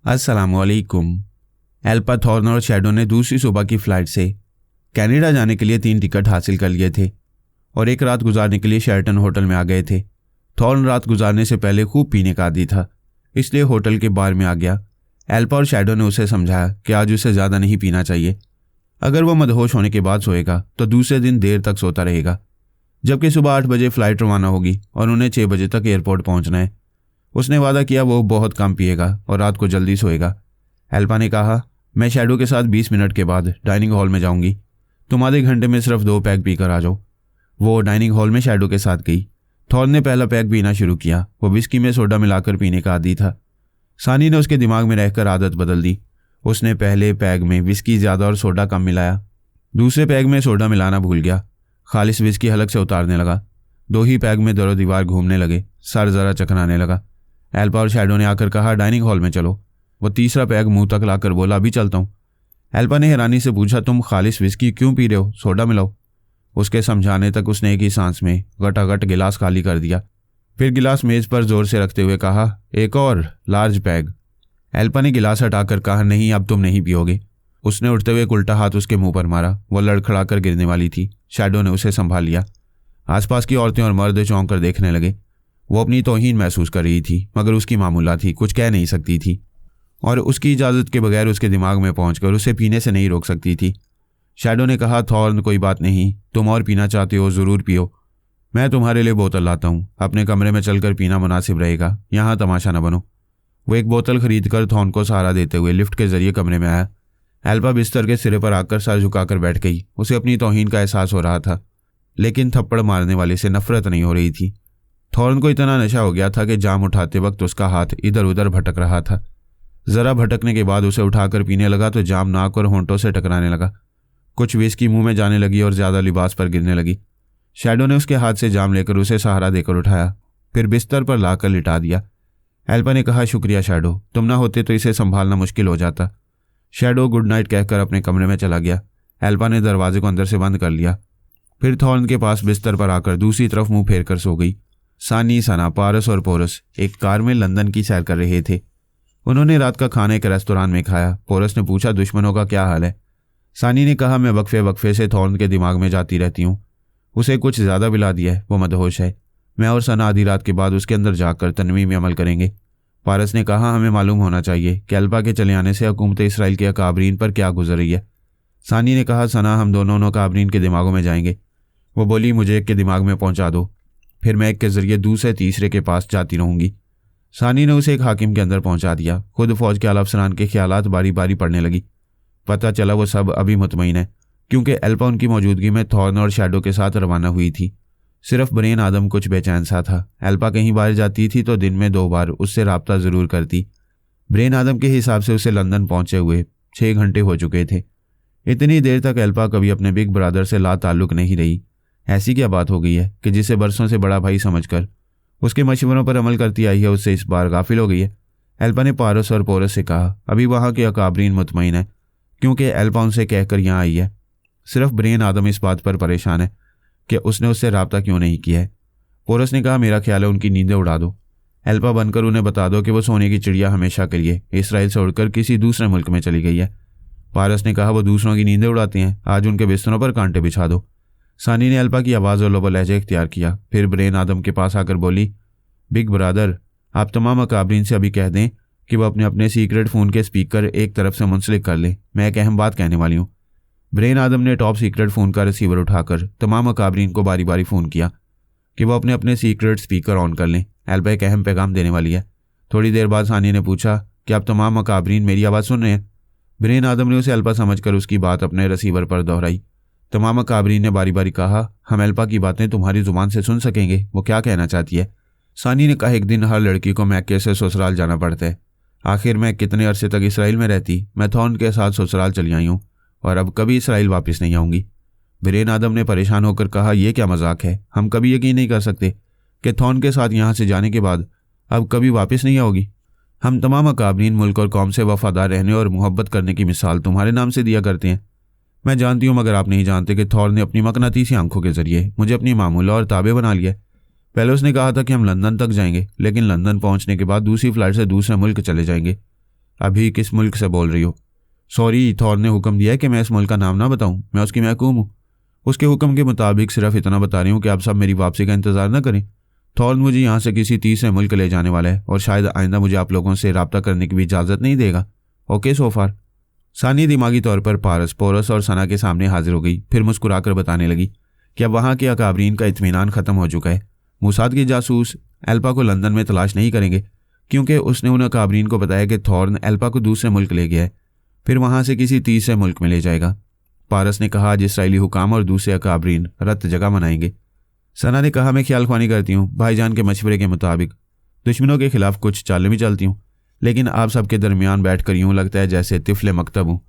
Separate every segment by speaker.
Speaker 1: अस्सलामुअलैकुम। Alpha, thorn और shadow ने दूसरी सुबह की फ़्लाइट से कनाडा जाने के लिए 3 टिकट हासिल कर लिए थे और एक रात गुजारने के लिए शेरटन होटल में आ गए थे। थॉर्न रात गुजारने से पहले खूब पीने का आदी था, इसलिए होटल के बार में आ गया। एल्पा और शैडो ने उसे समझाया कि आज उसे ज़्यादा नहीं पीना चाहिए। अगर वह मदहोश होने के बाद सोएगा तो दूसरे दिन देर तक सोता रहेगा, जबकि सुबह 8 बजे फ़्लाइट रवाना होगी और उन्हें 6 बजे तक एयरपोर्ट पहुंचना है। उसने वादा किया वो बहुत कम पिएगा और रात को जल्दी सोएगा। एल्पा ने कहा, मैं शैडो के साथ 20 मिनट के बाद डाइनिंग हॉल में जाऊंगी, तुम आधे घंटे में सिर्फ 2 पैक पीकर आ जाओ। वो डाइनिंग हॉल में शैडो के साथ गई। थॉर्न ने पहला पैक पीना शुरू किया। वो विस्की में सोडा मिलाकर पीने का आदी था। सानी ने उसके दिमाग में रहकर आदत बदल दी। उसने पहले पैग में विस्की ज़्यादा और सोडा कम मिलाया, दूसरे पैग में सोडा मिलाना भूल गया। खालिश विस्की हलक से उतारने लगा। 2 ही पैग में दरो दीवार घूमने लगे, सर ज़रा चकराने लगा। एल्पा और शैडो ने आकर कहा, डाइनिंग हॉल में चलो। वो तीसरा पैग मुंह तक लाकर बोला, अभी चलता हूँ। एल्पा ने हैरानी से पूछा, तुम खालिश विस्की क्यों पी रहे हो, सोडा मिलाओ। उसके समझाने तक उसने एक ही सांस में गटागट गिलास खाली कर दिया। फिर गिलास मेज़ पर जोर से रखते हुए कहा, एक और लार्ज पैग। एल्पा ने गिलास हटाकर कहा, नहीं अब तुम नहीं पियोगे। उसने उठते हुए एक उल्टा हाथ उसके मुंह पर मारा। वह लड़खड़ा कर गिरने वाली थी। शैडो ने उसे संभाल लिया। आसपास की औरतें और मर्द चौंक कर देखने लगे। वो अपनी तौहीन महसूस कर रही थी, मगर उसकी मामूला थी, कुछ कह नहीं सकती थी और उसकी इजाज़त के बगैर उसके दिमाग में पहुंचकर उसे पीने से नहीं रोक सकती थी। शैडो ने कहा, थॉर्न कोई बात नहीं, तुम और पीना चाहते हो ज़रूर पियो, मैं तुम्हारे लिए बोतल लाता हूँ। अपने कमरे में चलकर पीना मुनासिब रहेगा, यहाँ तमाशा न बनो। वो एक बोतल खरीद कर थॉर्न को सहारा देते हुए लिफ्ट के जरिए कमरे में आया। एल्पा बिस्तर के सिरे पर आकर सर झुकाकर बैठ गई। उसे अपनी तौहीन का एहसास हो रहा था, लेकिन थप्पड़ मारने वाले से नफरत नहीं हो रही थी। थॉर्न को इतना नशा हो गया था कि जाम उठाते वक्त उसका हाथ इधर उधर भटक रहा था। ज़रा भटकने के बाद उसे उठाकर पीने लगा तो जाम नाक और होंठों से टकराने लगा। कुछ विस्की मुंह में जाने लगी और ज़्यादा लिबास पर गिरने लगी। शैडो ने उसके हाथ से जाम लेकर उसे सहारा देकर उठाया, फिर बिस्तर पर लाकर लिटा दिया। एल्पा ने कहा, शुक्रिया शैडो, तुम ना होते तो इसे संभालना मुश्किल हो जाता। शैडो गुड नाइट कहकर अपने कमरे में चला गया। एल्पा ने दरवाजे को अंदर से बंद कर लिया। फिर थॉर्न के पास बिस्तर पर आकर दूसरी तरफ मुंह फेर कर सो गई। सानी, सना, पारस और पोरस एक कार में लंदन की सैर कर रहे थे। उन्होंने रात का खाना एक रेस्तोरां में खाया। पोरस ने पूछा, दुश्मनों का क्या हाल है? सानी ने कहा, मैं वक्फे वक्फे से थॉर्न के दिमाग में जाती रहती हूँ, उसे कुछ ज़्यादा पिला दिया है, वो मदहोश है। मैं और सना आधी रात के बाद उसके अंदर जाकर तनवी में अमल करेंगे। पारस ने कहा, हमें मालूम होना चाहिए कि एल्पा के चले आने से हुकूमत इसराइल के अकाबरीन पर क्या गुजर रही है। सानी ने कहा, सना, हम दोनों अकाबरीन के दिमागों में जाएंगे। वो बोली, मुझे एक के दिमाग में पहुंचा दो, फिर मैं एक के जरिए दूसरे तीसरे के पास जाती रहूंगी। सानी ने उसे एक हाकिम के अंदर पहुंचा दिया। खुद फौज के आला अफसरान के ख्यालात बारी बारी पड़ने लगी। पता चला वो सब अभी मुतमईन है, क्योंकि एल्पा उनकी मौजूदगी में थॉर्न और शैडो के साथ रवाना हुई थी। सिर्फ ब्रेन आदम कुछ बेचैन सा था। एल्पा कहीं बाहर जाती थी तो दिन में 2 बार उससे रब्ता ज़रूर करती। ब्रेन आदम के हिसाब से उसे लंदन पहुंचे हुए 6 घंटे हो चुके थे। इतनी देर तक एल्पा कभी अपने बिग ब्रदर से ला ताल्लुक़ नहीं रही। ऐसी क्या बात हो गई है कि जिसे बरसों से बड़ा भाई समझकर उसके मशवरों पर अमल करती आई है, उससे इस बार गाफिल हो गई है? एल्पा ने पारस और पोरस से कहा, अभी वहाँ के अकाबरीन मुतमईन है, क्योंकि एल्पा उनसे कहकर यहाँ आई है। सिर्फ ब्रेन आदम इस बात पर परेशान है कि उसने उससे रब्ता क्यों नहीं किया है। पोरस ने कहा, मेरा ख्याल है उनकी नींदें उड़ा दो। एल्पा बनकर उन्हें बता दो कि वो सोने की चिड़िया हमेशा के लिए इसराइल से उड़कर किसी दूसरे मुल्क में चली गई है। पारस ने कहा, वो दूसरों की नींदें उड़ाती हैं, आज उनके बिस्तरों पर कांटे बिछा दो। सानी ने एल्पा की आवाज़ और लोबो लहजे इख्तियार किया। फिर ब्रेन आदम के पास आकर बोली, बिग ब्रदर, आप तमाम अकाबरीन से अभी कह दें कि वह अपने अपने सीक्रेट फ़ोन के स्पीकर एक तरफ से मुंसलिक कर लें, मैं एक अहम बात कहने वाली हूँ। ब्रेन आदम ने टॉप सीक्रेट फ़ोन का रिसीवर उठाकर तमाम अकाबरीन को बारी बारी फ़ोन किया कि वह अपने अपने सीक्रेट स्पीकर ऑन कर लें, एल्पा एक अहम पैगाम देने वाली है। थोड़ी देर बाद सानी ने पूछा, कि आप तमाम अकाबरीन मेरी आवाज़ सुन रहे हैं? ब्रेन आदम ने उसे एल्पा समझकर उसकी बात अपने रिसीवर पर दोहराई। तमाम अकाबरीन ने बारी बारी कहा, हम एल्पा की बातें तुम्हारी ज़ुबान से सुन सकेंगे, वो क्या कहना चाहती है? सानी ने कहा, एक दिन हर लड़की को मैके से ससुराल जाना पड़ता है। आखिर मैं कितने अरसे तक इसराइल में रहती, मैं थॉर्न के साथ ससुराल चली आई हूँ और अब कभी इसराइल वापस नहीं आऊँगी। ब्रेन आदम ने परेशान होकर कहा, यह क्या मजाक है? हम कभी यकीन नहीं कर सकते कि थॉर्न के साथ यहाँ से जाने के बाद अब कभी वापस नहीं आओगी। हम तमाम अकाबरीन मुल्क और कौम से वफादार रहने और मोहब्बत करने की मिसाल तुम्हारे नाम से दिया करते हैं। मैं जानती हूँ, मगर आप नहीं जानते कि थॉर्न ने अपनी मकनातीसी आंखों के जरिए मुझे अपनी मामूला और ताबे बना लिया। पहले उसने कहा था कि हम लंदन तक जाएंगे, लेकिन लंदन पहुंचने के बाद दूसरी फ्लाइट से दूसरे मुल्क चले जाएंगे। अभी किस मुल्क से बोल रही हो? सॉरी, थॉर ने हुक्म दिया है कि मैं इस मुल्क का नाम ना बताऊं। मैं उसकी महकूम हूँ। उसके हुक्म के मुताबिक सिर्फ इतना बता रही हूँ कि आप सब मेरी वापसी का इंतजार न करें। थॉर मुझे यहाँ से किसी तीसरे मुल्क ले जाने वाला है और शायद आइंदा मुझे आप लोगों से रब्ता करने की भी इजाज़त नहीं देगा। Okay so far. सानी दिमागी तौर पर पारस, पोरस और सना के सामने हाजिर हो गई। फिर मुस्कुराकर बताने लगी कि अब वहाँ के अकाबरीन का इत्मीनान ख़त्म हो चुका है। मूसाद की जासूस एल्पा को लंदन में तलाश नहीं करेंगे, क्योंकि उसने उन अकाबरीन को बताया कि थॉर्न एल्पा को दूसरे मुल्क ले गया है, फिर वहाँ से किसी तीसरे मुल्क में ले जाएगा। पारस ने कहा, आज इसराइली हुकाम और दूसरे अकाबरीन रत जगह मनाएंगे। सना ने कहा, मैं ख्याल ख्वानी करती हूँ। भाईजान के मशवरे के मुताबिक दुश्मनों के खिलाफ कुछ चालें भी चलती हूँ, लेकिन आप सबके दरमियान बैठकर यूँ लगता है जैसे तिफले मकतब हूँ।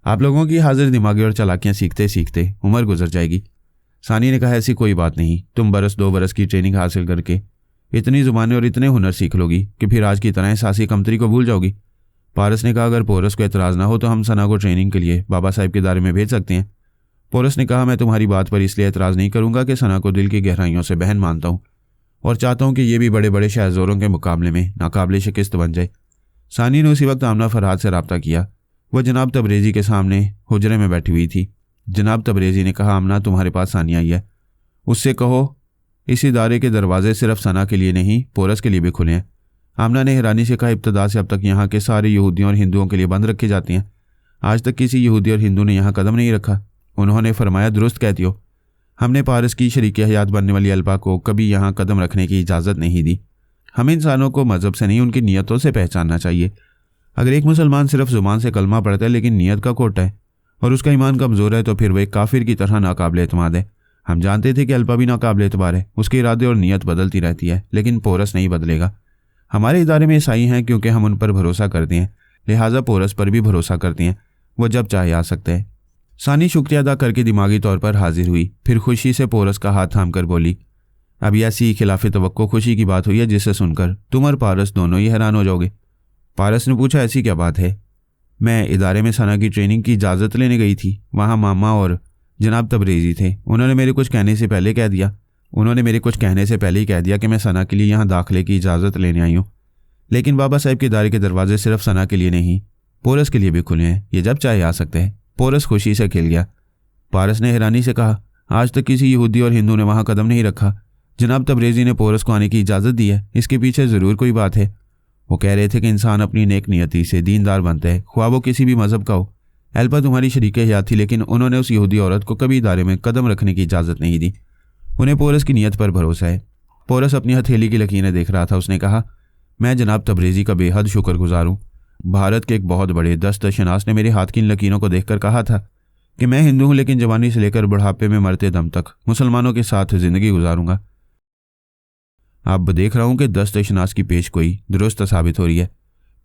Speaker 1: आप लोगों की हाजिर दिमागी और चालाकियाँ सीखते सीखते उम्र गुजर जाएगी। सानी ने कहा, ऐसी कोई बात नहीं। तुम बरस 2 बरस की ट्रेनिंग हासिल करके इतनी ज़ुबानें और इतने हुनर सीख लोगी कि फिर आज की तरह एहसासी कमतरी को भूल जाओगी। पारस ने कहा, अगर पोरस को एतराज़ ना हो तो हम सना को ट्रेनिंग के लिए बाबा साहिब के दायरे में भेज सकते हैं। पोरस ने कहा, मैं तुम्हारी बात पर इसलिए एतराज़ नहीं करूँगा कि सना को दिल की गहराइयों से बहन मानता हूँ और चाहता हूँ कि ये भी बड़े बड़े शहज़ोरों के मुकाबले में नाकाबिले शिकस्त बन जाए। सानी ने उसी वक्त आमना फरहाद से रब्ता किया। वह जनाब तबरेज़ी के सामने हुजरे में बैठी हुई थी। जनाब तबरेज़ी ने कहा, आमना, तुम्हारे पास सानी आई है, उससे कहो इस इदारे के दरवाजे सिर्फ सना के लिए नहीं, पोरस के लिए भी खुले हैं। आमना ने हैरानी से कहा, इब्तदा से अब तक यहाँ के सारे यहूदियों और हिंदुओं के लिए बंद रखे जाते हैं। आज तक किसी यहूदी और हिंदू ने यहाँ कदम नहीं रखा। उन्होंने फरमाया, दुरुस्त कहती हो। हमने पारस की शरीक हयात बनने वाली अल्पा को कभी यहाँ कदम रखने की इजाज़त नहीं दी। हमें इंसानों को मज़हब से नहीं, उनकी नीयतों से पहचानना चाहिए। अगर एक मुसलमान सिर्फ ज़ुबान से कलमा पढ़ता है लेकिन नीयत का खोटा है और उसका ईमान कमज़ोर है तो फिर वह एक काफिर की तरह नाकाबिल एतमाद है। हम जानते थे कि अल्पा भी नाकाबिल एतबार है। उसके इरादे और नीयत बदलती रहती है, लेकिन पोरस नहीं बदलेगा। हमारे इदारे में ईसाई हैं क्योंकि हम उन पर भरोसा करते हैं, लिहाजा पोरस पर भी भरोसा करते हैं। वो जब चाहे आ सकते हैं। सानी शुक्रिया अदा करके दिमागी तौर पर हाजिर हुई। फिर खुशी से पोरस का हाथ थाम कर बोली, अभी ऐसी खिलाफ तवक्को खुशी की बात हुई है जिसे सुनकर तुम और पारस दोनों ही हैरान हो जाओगे। पारस ने पूछा, ऐसी क्या बात है? मैं इदारे में सना की ट्रेनिंग की इजाज़त लेने गई थी। वहाँ मामा और जनाब तबरेज़ी थे। उन्होंने मेरे कुछ कहने से पहले ही कह दिया कि मैं सना के लिए यहाँ दाखिले की इजाज़त लेने आई हूँ, लेकिन बाबा साहब के इदारे के दरवाजे सिर्फ सना के लिए नहीं, पोरस के लिए भी खुले हैं। ये जब चाहे आ सकते हैं। पोरस खुशी से खिल गया। पारस ने हैरानी से कहा, आज तक किसी यहूदी और हिंदू ने वहाँ कदम नहीं रखा। जनाब तबरेज़ी ने पोरस को आने की इजाज़त दी है, इसके पीछे ज़रूर कोई बात है। वो कह रहे थे कि इंसान अपनी नेक नियति से दीनदार बनता है, ख्वाह वो किसी भी मज़हब का हो। एल्पा तुम्हारी शरीक हयात थी, लेकिन उन्होंने उस यहूदी औरत को कभी इदारे में कदम रखने की इजाज़त नहीं दी। उन्हें पोरस की नीयत पर भरोसा है। पोरस अपनी हथेली की लकीरें देख रहा था। उसने कहा, मैं जनाब तबरेज़ी का बेहद शुक्रगुजार हूँ। भारत के एक बहुत बड़े दस्तशनास ने मेरे हाथ की इन लकीरों को देखकर कहा था कि मैं हिंदू हूँ, लेकिन जवानी से लेकर बुढ़ापे में मरते दम तक मुसलमानों के साथ ज़िंदगी गुजारूंगा। अब देख रहा हूँ कि दस्तशनास की पेशगोई दुरुस्त साबित हो रही है।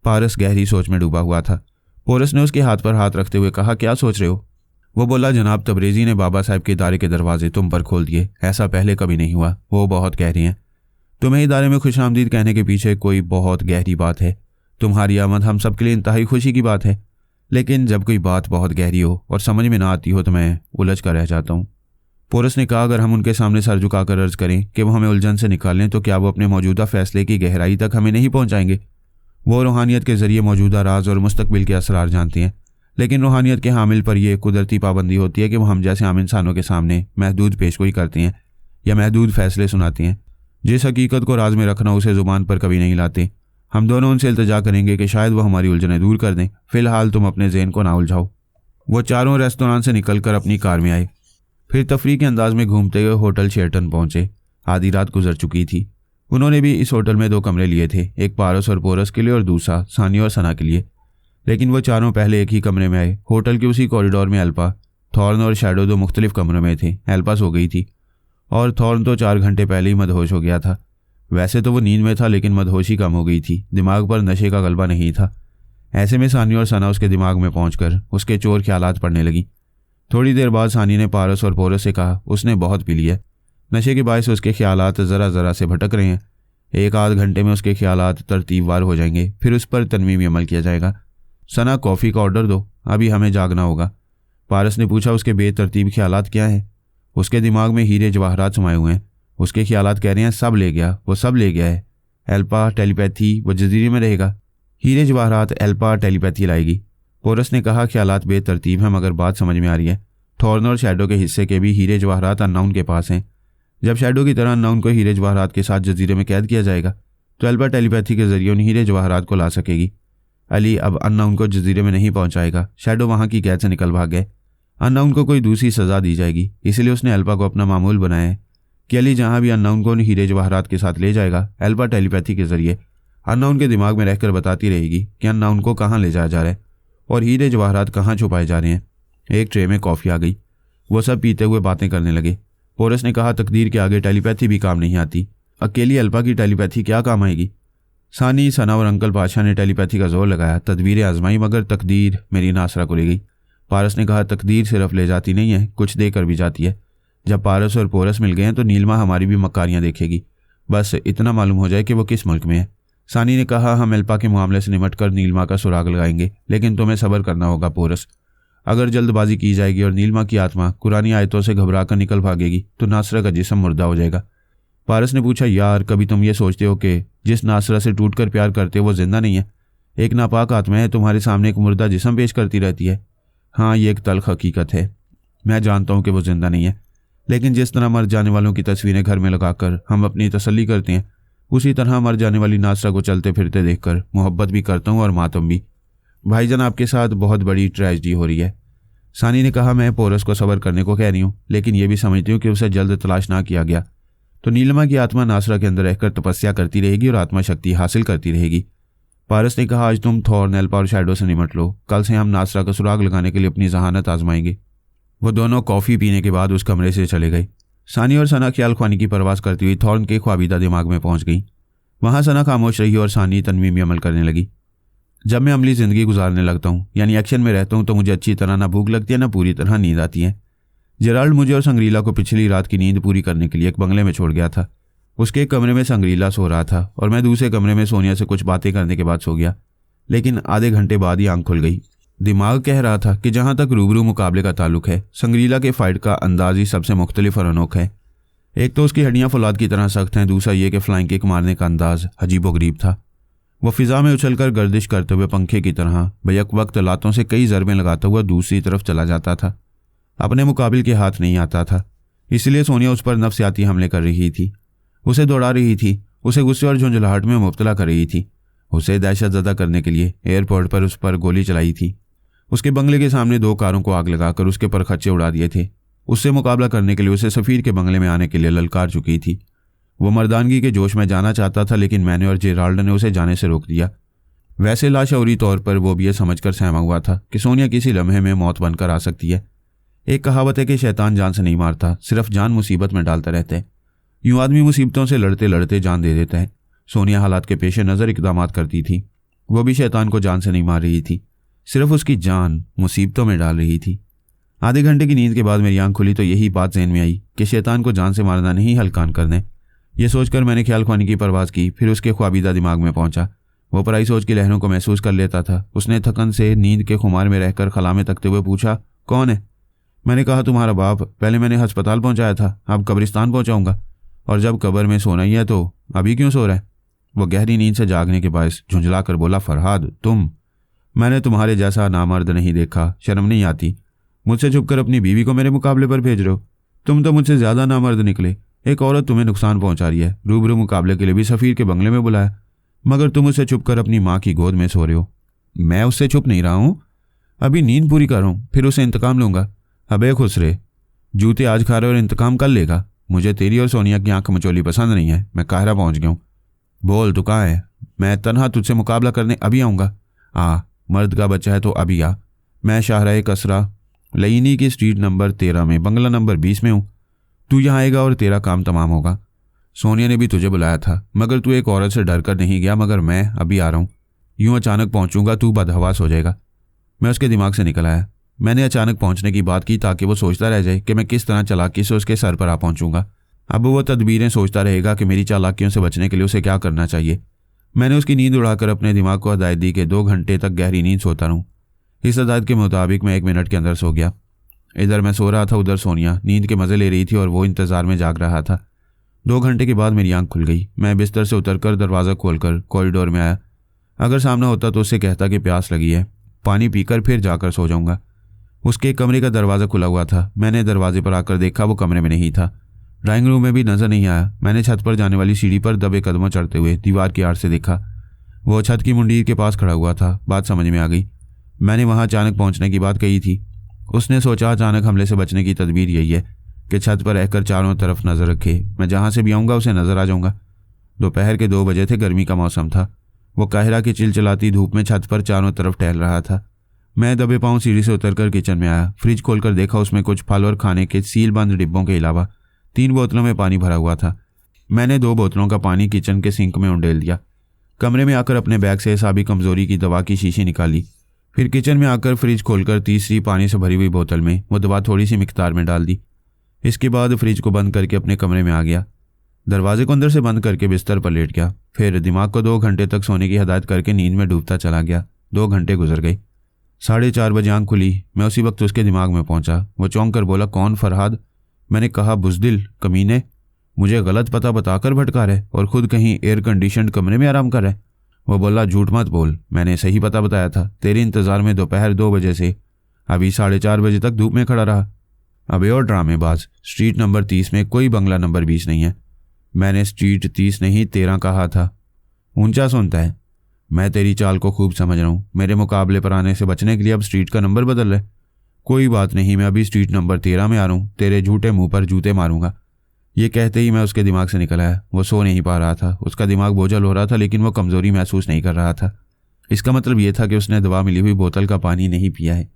Speaker 1: पारस गहरी सोच में डूबा हुआ था। पोरस ने उसके हाथ पर हाथ रखते हुए कहा, क्या सोच रहे हो? वो बोला, जनाब तबरेज़ी ने बाबा साहब के इदारे के दरवाजे तुम पर खोल दिए। ऐसा पहले कभी नहीं हुआ। वो बहुत गहरी हैं। तुम्हें इदारे में खुशामदीद कहने के पीछे कोई बहुत गहरी बात है। तुम्हारी आमद हम सब के लिए इंतहाई खुशी की बात है, लेकिन जब कोई बात बहुत गहरी हो और समझ में ना आती हो तो मैं उलझ कर रह जाता हूँ। पोरस ने कहा, अगर हम उनके सामने सर झुकाकर अर्ज करें कि वो हमें उलझन से निकालें तो क्या वो अपने मौजूदा फैसले की गहराई तक हमें नहीं पहुँचाएंगे? वो रूहानियत के ज़रिए मौजूदा राज और मुस्तकबिल के असरार जानते हैं, लेकिन रूहानियत के हामिल पर यह कुदरती पाबंदी होती है कि वो हम जैसे आम इंसानों के सामने महदूद पेशगोई करते हैं या महदूद फैसले सुनाते हैं। जिस हकीकत को राज में रखना उसे ज़ुबान पर कभी नहीं लाते। हम दोनों उनसे इल्तिजा करेंगे कि शायद वो हमारी उलझनें दूर कर दें। फ़िलहाल तुम अपने ज़हन को ना उलझाओ। वो चारों रेस्तोरां से निकलकर अपनी कार में आए, फिर तफरीह के अंदाज में घूमते हुए होटल शेरटन पहुंचे। आधी रात गुजर चुकी थी। उन्होंने भी इस होटल में 2 कमरे लिए थे, एक पारस और पोरस के लिए और दूसरा सानी और सना के लिए। लेकिन वो चारों पहले एक ही कमरे में आए। होटल के उसी कॉरिडोर में एल्पा, थॉर्न और शैडो 2 मुख्तलिफ कमरों में थे। एल्पा सो गई थी और थॉर्न तो 4 घंटे पहले ही मदहोश हो गया था। वैसे तो वो नींद में था, लेकिन मदहोशी कम हो गई थी। दिमाग पर नशे का गलबा नहीं था। ऐसे में सानी और सना उसके दिमाग में पहुंचकर उसके चोर ख्यालात पड़ने लगी। थोड़ी देर बाद सानी ने पारस और पोरस से कहा, उसने बहुत पी लिया। नशे के बायस उसके ख्यालात ज़रा ज़रा से भटक रहे हैं। 1 आध घंटे में उसके ख्यालात तरतीबवार हो जाएंगे, फिर उस पर तनमीमी अमल किया जाएगा। सना, कॉफ़ी का ऑर्डर दो, अभी हमें जागना होगा। पारस ने पूछा, उसके बेतरतीब ख्यालात क्या हैं? उसके दिमाग में हीरे जवाहरात समाये हुए हैं। उसके ख्यालात कह रहे हैं सब ले गया, वो सब ले गया है। एल्पा, टेलीपैथी, वो जजीरे में रहेगा। हीरे जवाहरात एल्पा टेलीपैथी लाएगी। पोरस ने कहा, ख्यालात बेतरतीब हैं मगर बात समझ में आ रही है। थॉर्न और शैडो के हिस्से के भी हीरे जवाहरात अननाउन के पास हैं। जब शैडो की तरह अननाउन को हीरे जवाहरात के साथ जजीरे में कैद किया जाएगा तो एल्पा टेलीपैथी के जरिए उन हीरे जवाहरात को ला सकेगी। अली अब अननाउन को जजीरे में नहीं पहुंचाएगा। शैडो वहां की कैद से निकल भाग गए। अननाउन को कोई दूसरी सजा दी जाएगी, इसलिए उसने एल्पा को अपना मामूल बनाया है कि अली जहां भी अननाउन को उन हीरे जवाहरात के साथ ले जाएगा, एल्पा टेलीपैथी के जरिए अननाउन के दिमाग में रहकर बताती रहेगी कि अननाउन को कहाँ ले जाया जा रहा है और हीरे जवाहरात कहाँ छुपाए जा रहे हैं। एक ट्रे में कॉफ़ी आ गई। वो सब पीते हुए बातें करने लगे। पोरस ने कहा, तकदीर के आगे टेलीपैथी भी काम नहीं आती। अकेली एल्पा की टेलीपैथी क्या काम आएगी। सानी, सना और अंकल पाशा ने टेलीपैथी का जोर लगाया, तदबीरें आजमाई, मगर तकदीर मेरी नासरा को ले गई। पारस ने कहा, तकदीर सिर्फ ले जाती नहीं है, कुछ देकर भी जाती है। जब पारस और पोरस मिल गए हैं तो नीलमा हमारी भी मक्कारियाँ देखेगी। बस इतना मालूम हो जाए कि वो किस मुल्क में है। सानी ने कहा, हम एल्पा के मामले से निमट कर नीलमा का सुराग लगाएंगे, लेकिन तुम्हें सब्र करना होगा पोरस। अगर जल्दबाजी की जाएगी और नीलमा की आत्मा कुरानी आयतों से घबरा कर निकल भागेगी तो नासरा का जिस्म मुर्दा हो जाएगा। पारस ने पूछा, यार कभी तुम ये सोचते हो कि जिस नासरा से टूटकर प्यार करते हो वो जिंदा नहीं है? एक नापाक आत्मा है, तुम्हारे सामने एक मुर्दा जिस्म पेश करती रहती है। हाँ, ये एक तल्ख हकीकत है। मैं जानता हूँ कि वो जिंदा नहीं है, लेकिन जिस तरह मर जाने वालों की तस्वीरें घर में लगाकर हम अपनी तसल्ली करते हैं, उसी तरह मर जाने वाली नासरा को चलते फिरते देखकर मोहब्बत भी करता हूँ और मातम भी। भाईजान, आपके साथ बहुत बड़ी ट्रेजेडी हो रही है। सानी ने कहा, मैं पोरस को सब्र करने को कह रही हूँ, लेकिन यह भी समझती हूँ कि उसे जल्द तलाश ना किया गया तो नीलिमा की आत्मा नासरा के अंदर रहकर तपस्या करती रहेगी और आत्मा शक्ति हासिल करती रहेगी। पारस ने कहा, आज तुम थॉर्न, एल्पा और शैडो से निमट लो, कल से हम नासरा का सुराग लगाने के लिए अपनी जहानत आजमाएंगे। वो दोनों कॉफ़ी पीने के बाद उस कमरे से चले गए। सानी और सना ख्याल ख्वानी की परवास करती हुई थॉर्न के ख्वाबीदा दिमाग में पहुंच गई। वहां सना खामोश रही और सानी तनवीं में अमल करने लगी। जब मैं अमली ज़िंदगी गुजारने लगता हूँ, यानी एक्शन में रहता हूँ, तो मुझे अच्छी तरह ना भूख लगती है ना पूरी तरह नींद आती है। जेराल्ड मुझे और संग्रीला को पिछली रात की नींद पूरी करने के लिए एक बंगले में छोड़ गया था। उसके एक कमरे में संग्रीला सो रहा था और मैं दूसरे कमरे में सोनिया से कुछ बातें करने के बाद सो गया, लेकिन आधे घंटे बाद ही आंख खुल गई। दिमाग कह रहा था कि जहाँ तक रूबरू मुकाबले का ताल्लुक है, संग्रीला के फाइट का अंदाज ही सबसे मुख्तलिफ और अनोखा है। एक तो उसकी हड्डियाँ फौलाद की तरह सख्त हैं, दूसरा ये कि फ्लाइंग किक मारने का अंदाज अजीबोगरीब था। वो फिजा में उछलकर गर्दिश करते हुए पंखे की तरह बैक वक्त लातों से कई ज़रबें लगाता हुआ दूसरी तरफ चला जाता था। अपने मुकाबिल के हाथ नहीं आता था, इसलिए सोनिया उस पर नफ्सियाती हमले कर रही थी, उसे दौड़ा रही थी, उसे गुस्से और झुंझलाहट में मुब्तला कर रही थी। उसे दहशत ज़दा करने के लिए एयरपोर्ट पर उस पर गोली चलाई थी। उसके बंगले के सामने 2 कारों को आग लगाकर उसके पर खच्चे उड़ा दिए थे। उससे मुकाबला करने के लिए उसे सफ़ीर के बंगले में आने के लिए ललकार चुकी थी। वो मर्दानगी के जोश में जाना चाहता था, लेकिन मैंने और जेराल्ड ने उसे जाने से रोक दिया। वैसे लाशऊरी तौर पर वो भी ये समझकर सहमा हुआ था कि सोनिया किसी लम्हे में मौत बनकर आ सकती है। एक कहावत है कि शैतान जान से नहीं मारता, सिर्फ जान मुसीबत में डालता रहता है। यूं आदमी मुसीबतों से लड़ते लड़ते जान दे देता है। सोनिया हालात के पेश नज़र इकदामात करती थी। वो भी शैतान को जान से नहीं मार रही थी, सिर्फ उसकी जान मुसीबतों में डाल रही थी। आधे घंटे की नींद के बाद मेरी आंख खुली तो यही बात ज़हन में आई कि शैतान को जान से मारना नहीं, हल्कान करना। यह सोचकर मैंने ख्याल ख्वानी की परवाज़ की। फिर उसके ख्वाबीदा दिमाग में पहुंचा। वो पराई सोच की लहरों को महसूस कर लेता था। उसने थकन से नींद के खुमार में रहकर खला में तकते हुए पूछा, कौन है? मैंने कहा, तुम्हारा बाप। पहले मैंने अस्पताल पहुंचाया था, अब कब्रिस्तान पहुंचाऊंगा। और जब कब्र में सोना ही है तो अभी क्यों सो रहा है? वो गहरी नींद से जागने के बायस झुंझला कर बोला, फरहाद तुम? मैंने तुम्हारे जैसा नामर्द नहीं देखा, शर्म नहीं आती? मुझसे छुपकर अपनी बीवी को मेरे मुकाबले पर भेज रहे हो? तुम तो मुझसे ज़्यादा नामर्द निकले। एक औरत तुम्हें नुकसान पहुंचा रही है, रूबरू मुकाबले के लिए भी सफ़ीर के बंगले में बुलाया, मगर तुम उससे छुपकर अपनी माँ की गोद में सो रहे हो। मैं उससे छुप नहीं रहा हूँ, अभी नींद पूरी कर रहा हूँ, फिर उसे इंतकाम लूँगा। अबे खुसरे, जूते आज खा रहे और इंतकाम कल लेगा। मुझे तेरी और सोनिया की आंख मचोली पसंद नहीं है। मैं काहिरा पहुँच गया हूँ। बोल, तू कहाँ है? मैं तन्हा तुझसे मुकाबला करने अभी आऊँगा। मर्द का बच्चा है तो अभी आ। मैं शाहराह कसरा लईनी की स्ट्रीट नंबर 13 में बंगला नंबर 20 में हूँ। तू यहाँ आएगा और तेरा काम तमाम होगा। सोनिया ने भी तुझे बुलाया था, मगर तू एक औरत से डर कर नहीं गया, मगर मैं अभी आ रहा हूँ। यूँ अचानक पहुँचूंगा, तू बदहवास हो जाएगा। मैं उसके दिमाग से निकल आया। मैंने अचानक पहुँचने की बात की ताकि वो सोचता रह जाए कि मैं किस तरह चालाकी से उसके सर पर आ पहुँचूंगा। अब वो तदबीरें सोचता रहेगा कि मेरी चालाकियों से बचने के लिए उसे क्या करना चाहिए। मैंने उसकी नींद उड़ाकर अपने दिमाग को हदायत दी कि 2 घंटे तक गहरी नींद सोता रहूँ। इस हदायत के मुताबिक मैं 1 मिनट के अंदर सो गया। इधर मैं सो रहा था, उधर सोनिया नींद के मज़े ले रही थी और वो इंतज़ार में जाग रहा था। 2 घंटे के बाद मेरी आंख खुल गई। मैं बिस्तर से उतरकर दरवाज़ा खोलकर कॉरिडोर में आया। अगर सामने होता तो उससे कहता कि प्यास लगी है, पानी पीकर फिर जाकर सो जाऊंगा। उसके कमरे का दरवाज़ा खुला हुआ था। मैंने दरवाजे पर आकर देखा, वो कमरे में नहीं था। ड्राइंग रूम में भी नजर नहीं आया। मैंने छत पर जाने वाली सीढ़ी पर दबे कदमों चढ़ते हुए दीवार की आड़ से देखा। वो छत की मुंडीर के पास खड़ा हुआ था। बात समझ में आ गई। मैंने वहां अचानक पहुंचने की बात कही थी। उसने सोचा अचानक हमले से बचने की तदबीर यही है कि छत पर रहकर चारों तरफ नजर रखे। मैं जहां से भी आऊँगा उसे नजर आ जाऊंगा। दोपहर के 2 बजे थे। गर्मी का मौसम था। वो काहिरा की चिलचिलाती धूप में छत पर चारों तरफ टहल रहा था। मैं दबे पांव सीढ़ी से उतरकर किचन में आया। फ्रिज खोलकर देखा, उसमें कुछ फल और खाने के सील बंद डिब्बों के अलावा 3 बोतलों में पानी भरा हुआ था। मैंने 2 बोतलों का पानी किचन के सिंक में उंडेल दिया। कमरे में आकर अपने बैग से हिसाबी कमजोरी की दवा की शीशी निकाली। फिर किचन में आकर फ्रिज खोलकर तीसरी पानी से भरी हुई बोतल में वो दवा थोड़ी सी मिकदार में डाल दी। इसके बाद फ्रिज को बंद करके अपने कमरे में आ गया। दरवाजे को अंदर से बंद करके बिस्तर पर लेट गया। फिर दिमाग को 2 घंटे तक सोने की हदायत करके नींद में डूबता चला गया। 2 घंटे गुजर गए। 4:30 बजे आंख खुली। मैं उसी वक्त उसके दिमाग में पहुंचा। वो चौंक कर बोला, कौन फरहाद? मैंने कहा, बुज़दिल कमीने, मुझे गलत पता बताकर भटका रहे और खुद कहीं एयर कंडीशनड कमरे में आराम कर रहे। वो बोला, झूठ मत बोल, मैंने सही पता बताया था। तेरे इंतज़ार में दोपहर 2 बजे से अभी 4:30 बजे तक धूप में खड़ा रहा। अबे और ड्रामेबाज, स्ट्रीट नंबर 30 में कोई बंगला नंबर 20 नहीं है। मैंने स्ट्रीट 30 नहीं 13 कहा था। ऊंचा सुनता है। मैं तेरी चाल को खूब समझ रहा हूँ। मेरे मुकाबले पर आने से बचने के लिए अब स्ट्रीट का नंबर बदल रहे। कोई बात नहीं, मैं अभी स्ट्रीट नंबर 13 में आ रहा हूँ। तेरे झूठे मुंह पर जूते मारूंगा। ये कहते ही मैं उसके दिमाग से निकल आया। वो सो नहीं पा रहा था। उसका दिमाग बोझल हो रहा था, लेकिन वो कमज़ोरी महसूस नहीं कर रहा था। इसका मतलब ये था कि उसने दवा मिली हुई बोतल का पानी नहीं पिया है।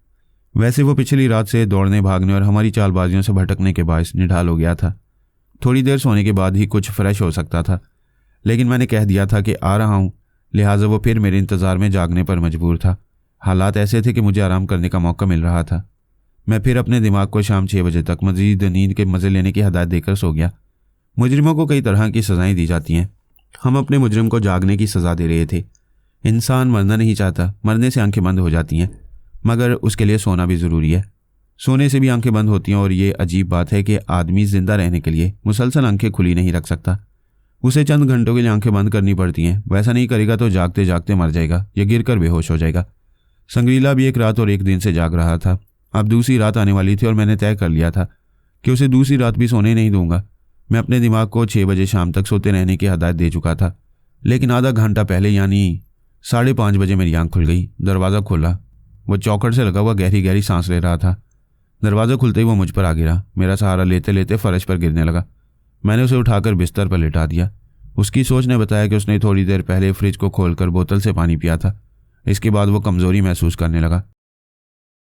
Speaker 1: वैसे वो पिछली रात से दौड़ने भागने और हमारी चालबाजियों से भटकने के बायस निढाल हो गया था। थोड़ी देर सोने के बाद ही कुछ फ्रेश हो सकता था, लेकिन मैंने कह दिया था कि आ रहा हूँ, लिहाजा वो फिर मेरे इंतज़ार में जागने पर मजबूर था। हालात ऐसे थे कि मुझे आराम करने का मौका मिल रहा था। मैं फिर अपने दिमाग को शाम 6 बजे तक मज़ीद नींद के मज़े लेने की हदायत देकर सो गया। मुजरिमों को कई तरह की सज़ाएं दी जाती हैं। हम अपने मुजरिम को जागने की सज़ा दे रहे थे। इंसान मरना नहीं चाहता, मरने से आंखें बंद हो जाती हैं, मगर उसके लिए सोना भी ज़रूरी है। सोने से भी आंखें बंद होती हैं। और ये अजीब बात है कि आदमी ज़िंदा रहने के लिए मुसलसल आंखें खुली नहीं रख सकता। उसे चंद घंटों के लिए आंखें बंद करनी पड़ती हैं। वैसा नहीं करेगा तो जागते जागते मर जाएगा या गिर कर बेहोश हो जाएगा। संग्रीला भी 1 रात और 1 दिन से जाग रहा था। अब दूसरी रात आने वाली थी और मैंने तय कर लिया था कि उसे दूसरी रात भी सोने नहीं दूंगा। मैं अपने दिमाग को 6 बजे शाम तक सोते रहने की हदायत दे चुका था, लेकिन आधा घंटा पहले यानी 5:30 बजे मेरी आंख खुल गई। दरवाज़ा खोला। वो चौखट से लगा हुआ गहरी गहरी सांस ले रहा था। दरवाज़ा खुलते ही वो मुझ पर आ गिरा। मेरा सहारा लेते लेते फर्श पर गिरने लगा। मैंने उसे उठाकर बिस्तर पर लिटा दिया। उसकी सोच ने बताया कि उसने थोड़ी देर पहले फ्रिज को खोलकर बोतल से पानी पिया था। इसके बाद वो कमज़ोरी महसूस करने लगा।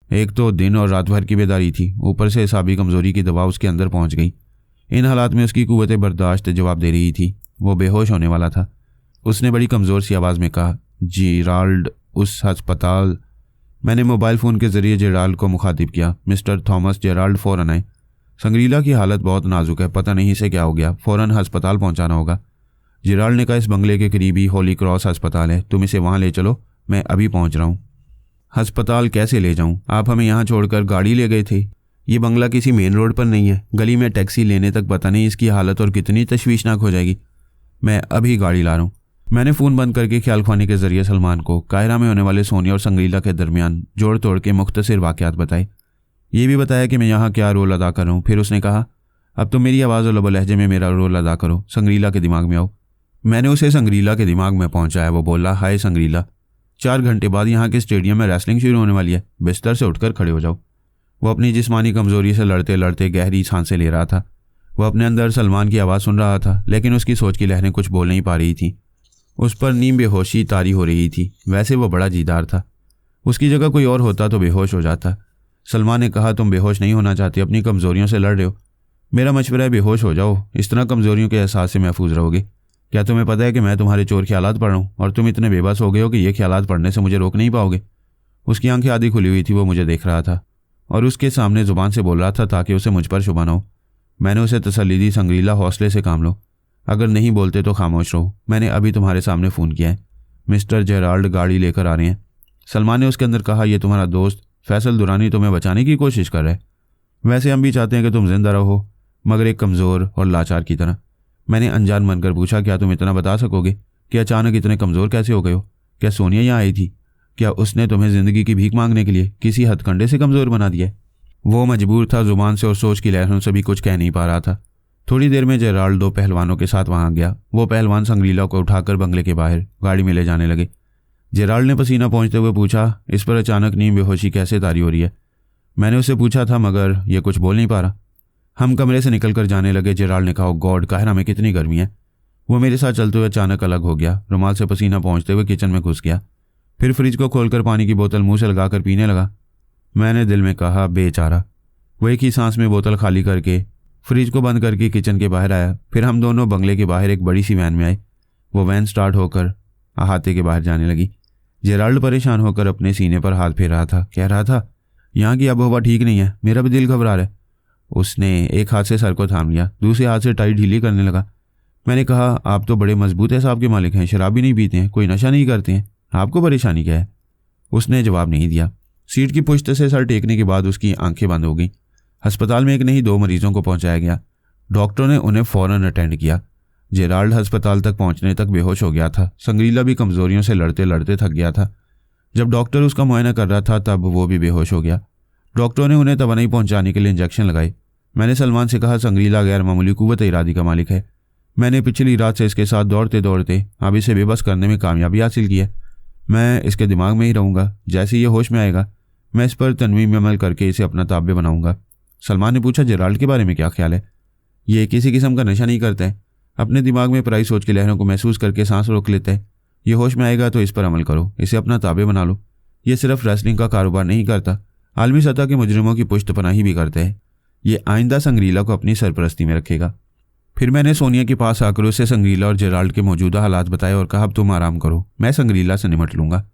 Speaker 1: एक तो दिन और रात भर की बेदारी थी, ऊपर से हिसाबी कमज़ोरी की दवा उसके अंदर पहुंच गई। इन हालात में उसकी कुव्वत बर्दाश्त जवाब दे रही थी। वो बेहोश होने वाला था। उसने बड़ी कमज़ोर सी आवाज़ में कहा, जेराल्ड, उस अस्पताल। मैंने मोबाइल फ़ोन के ज़रिए जेराल्ड को मुखातिब किया। मिस्टर थॉमस, जेराल्ड फ़ौरन आए। संग्रीला की हालत बहुत नाजुक है, पता नहीं इसे क्या हो गया, फ़ौरन अस्पताल पहुंचाना होगा। जेराल्ड ने कहा, इस बंगले के करीब ही होली क्रॉस अस्पताल है, तुम इसे वहाँ ले चलो, मैं अभी पहुँच रहा हूँ। अस्पताल कैसे ले जाऊँ? आप हमें यहाँ छोड़कर गाड़ी ले गए थे। ये बंगला किसी मेन रोड पर नहीं है। गली में टैक्सी लेने तक पता नहीं इसकी हालत और कितनी तशवीशनाक हो जाएगी। मैं अभी गाड़ी ला रहा हूँ। मैंने फ़ोन बंद करके ख्याल ख्वानी के ज़रिए सलमान को काहिरा में होने वाले सोनिया और संग्रीला के दरमियान जोड़ तोड़ के मुख्तसर वाक़यात बताए। ये भी बताया कि मैं यहाँ क्या रोल अदा कर रहा हूँ। फिर उसने कहा, अब तो मेरी आवाज़ और लब लहजे में मेरा रोल अदा करो, संग्रीला के दिमाग में आओ। मैंने उसे संग्रीला के दिमाग में पहुँचाया। वो बोला, हाय संग्रीला, 4 घंटे बाद यहाँ के स्टेडियम में रेसलिंग शुरू होने वाली है, बिस्तर से उठकर खड़े हो जाओ। वो अपनी जिस्मानी कमज़ोरी से लड़ते लड़ते गहरी सांसें ले रहा था। वो अपने अंदर सलमान की आवाज़ सुन रहा था, लेकिन उसकी सोच की लहरें कुछ बोल नहीं पा रही थी। उस पर नीम बेहोशी तारी हो रही थी। वैसे वो बड़ा जीदार था। उसकी जगह कोई और होता तो बेहोश हो जाता। सलमान ने कहा, तुम बेहोश नहीं होना चाहती, अपनी कमज़ोरियों से लड़ रहे हो। मेरा मशवरा है बेहोश हो जाओ, इस तरह कमज़ोरियों के एहसास से महफूज रहोगे। क्या तुम्हें पता है कि मैं तुम्हारे चोर ख्यालात पढ़ रहा हूँ और तुम इतने बेबस हो गए हो कि ये ख्यालात पढ़ने से मुझे रोक नहीं पाओगे। उसकी आंखें आधी खुली हुई थी। वो मुझे देख रहा था और उसके सामने ज़ुबान से बोल रहा था ताकि उसे मुझ पर शुबा न हो। मैंने उसे तसल्ली दी, संग्रीला हौसले से काम लो, अगर नहीं बोलते तो खामोश रहो। मैंने अभी तुम्हारे सामने फ़ोन किया है, मिस्टर जेराल्ड गाड़ी लेकर आ रहे हैं। सलमान ने उसके अंदर कहा, यह तुम्हारा दोस्त फैसल दुरानी तुम्हें बचाने की कोशिश कर रहा है। वैसे हम भी चाहते हैं कि तुम जिंदा रहो, मगर एक कमज़ोर और लाचार की तरह। मैंने अनजान बनकर पूछा, क्या तुम इतना बता सकोगे कि अचानक इतने कमज़ोर कैसे हो गए हो? क्या सोनिया यहाँ आई थी? क्या उसने तुम्हें ज़िंदगी की भीख मांगने के लिए किसी हथकंडे से कमज़ोर बना दिया? वो मजबूर था, जुबान से और सोच की लहरों से भी कुछ कह नहीं पा रहा था। थोड़ी देर में जेराल्ड 2 पहलवानों के साथ वहां गया। वो पहलवान संग्रीला को उठाकर बंगले के बाहर गाड़ी में ले जाने लगे। जेराल्ड ने पसीना पहुंचते हुए पूछा, इस पर अचानक नींद बेहोशी कैसे तारी हो रही है? मैंने उससे पूछा था, मगर ये कुछ बोल नहीं पा रहा। हम कमरे से निकलकर जाने लगे। जेराल्ड ने कहा, गॉड, काहिरा में कितनी गर्मी है। वो मेरे साथ चलते हुए अचानक अलग हो गया। रुमाल से पसीना पहुंचते हुए किचन में घुस गया। फिर फ्रिज को खोलकर पानी की बोतल मुंह से लगाकर पीने लगा। मैंने दिल में कहा, बेचारा। वो एक ही सांस में बोतल खाली करके फ्रिज को बंद करके किचन के बाहर आया। फिर हम दोनों बंगले के बाहर एक बड़ी सी वैन में आए। वो वैन स्टार्ट होकर अहाते के बाहर जाने लगी। जेराल्ड परेशान होकर अपने सीने पर हाथ फेर रहा था। कह रहा था, यहाँ की आबोहवा ठीक नहीं है, मेरा भी दिल घबरा रहा है। उसने एक हाथ से सर को थाम लिया, दूसरे हाथ से टाई ढीली करने लगा। मैंने कहा, आप तो बड़े मजबूत हिसाब के मालिक हैं, शराब भी नहीं पीते हैं, कोई नशा नहीं करते हैं, आपको परेशानी क्या है? उसने जवाब नहीं दिया। सीट की पुश्त से सर टेकने के बाद उसकी आंखें बंद हो गईं। अस्पताल में एक नहीं 2 मरीजों को पहुंचाया गया। डॉक्टरों ने उन्हें फौरन अटेंड किया। जेराल्ड अस्पताल तक पहुंचने तक बेहोश हो गया था। संग्रीला भी कमजोरियों से लड़ते लड़ते थक गया था। जब डॉक्टर उसका मुआयना कर रहा था तब वो भी बेहोश हो गया। डॉक्टरों ने उन्हें तवानाई पहुंचाने के लिए इंजेक्शन लगाए। मैंने सलमान से कहा, संग्रीला गैर मामूली कुव्वत इरादी का मालिक है। मैंने पिछली रात से इसके साथ दौड़ते दौड़ते अब इसे बेबस करने में कामयाबी हासिल की है। मैं इसके दिमाग में ही रहूँगा। जैसे ये होश में आएगा मैं इस पर तनवीम अमल करके इसे अपना ताबे बनाऊंगा। सलमान ने पूछा, जेराल्ड के बारे में क्या ख्याल है? ये किसी किस्म का नशा नहीं करता है, अपने दिमाग में पराई सोच की लहरों को महसूस करके सांस रोक लेता है। ये होश में आएगा तो इस पर अमल करो, इसे अपना ताबे बना लो। ये सिर्फ रेसलिंग का कारोबार नहीं करता, आलमी सतह के मुजरिमों की पुश्तपनाही भी करता है। ये आइंदा संग्रीला को अपनी सरपरस्ती में रखेगा। फिर मैंने सोनिया के पास आकर उसे संग्रीला और जेराल्ड के मौजूदा हालात बताए और कहा, अब तुम आराम करो, मैं संग्रीला से निमट लूंगा।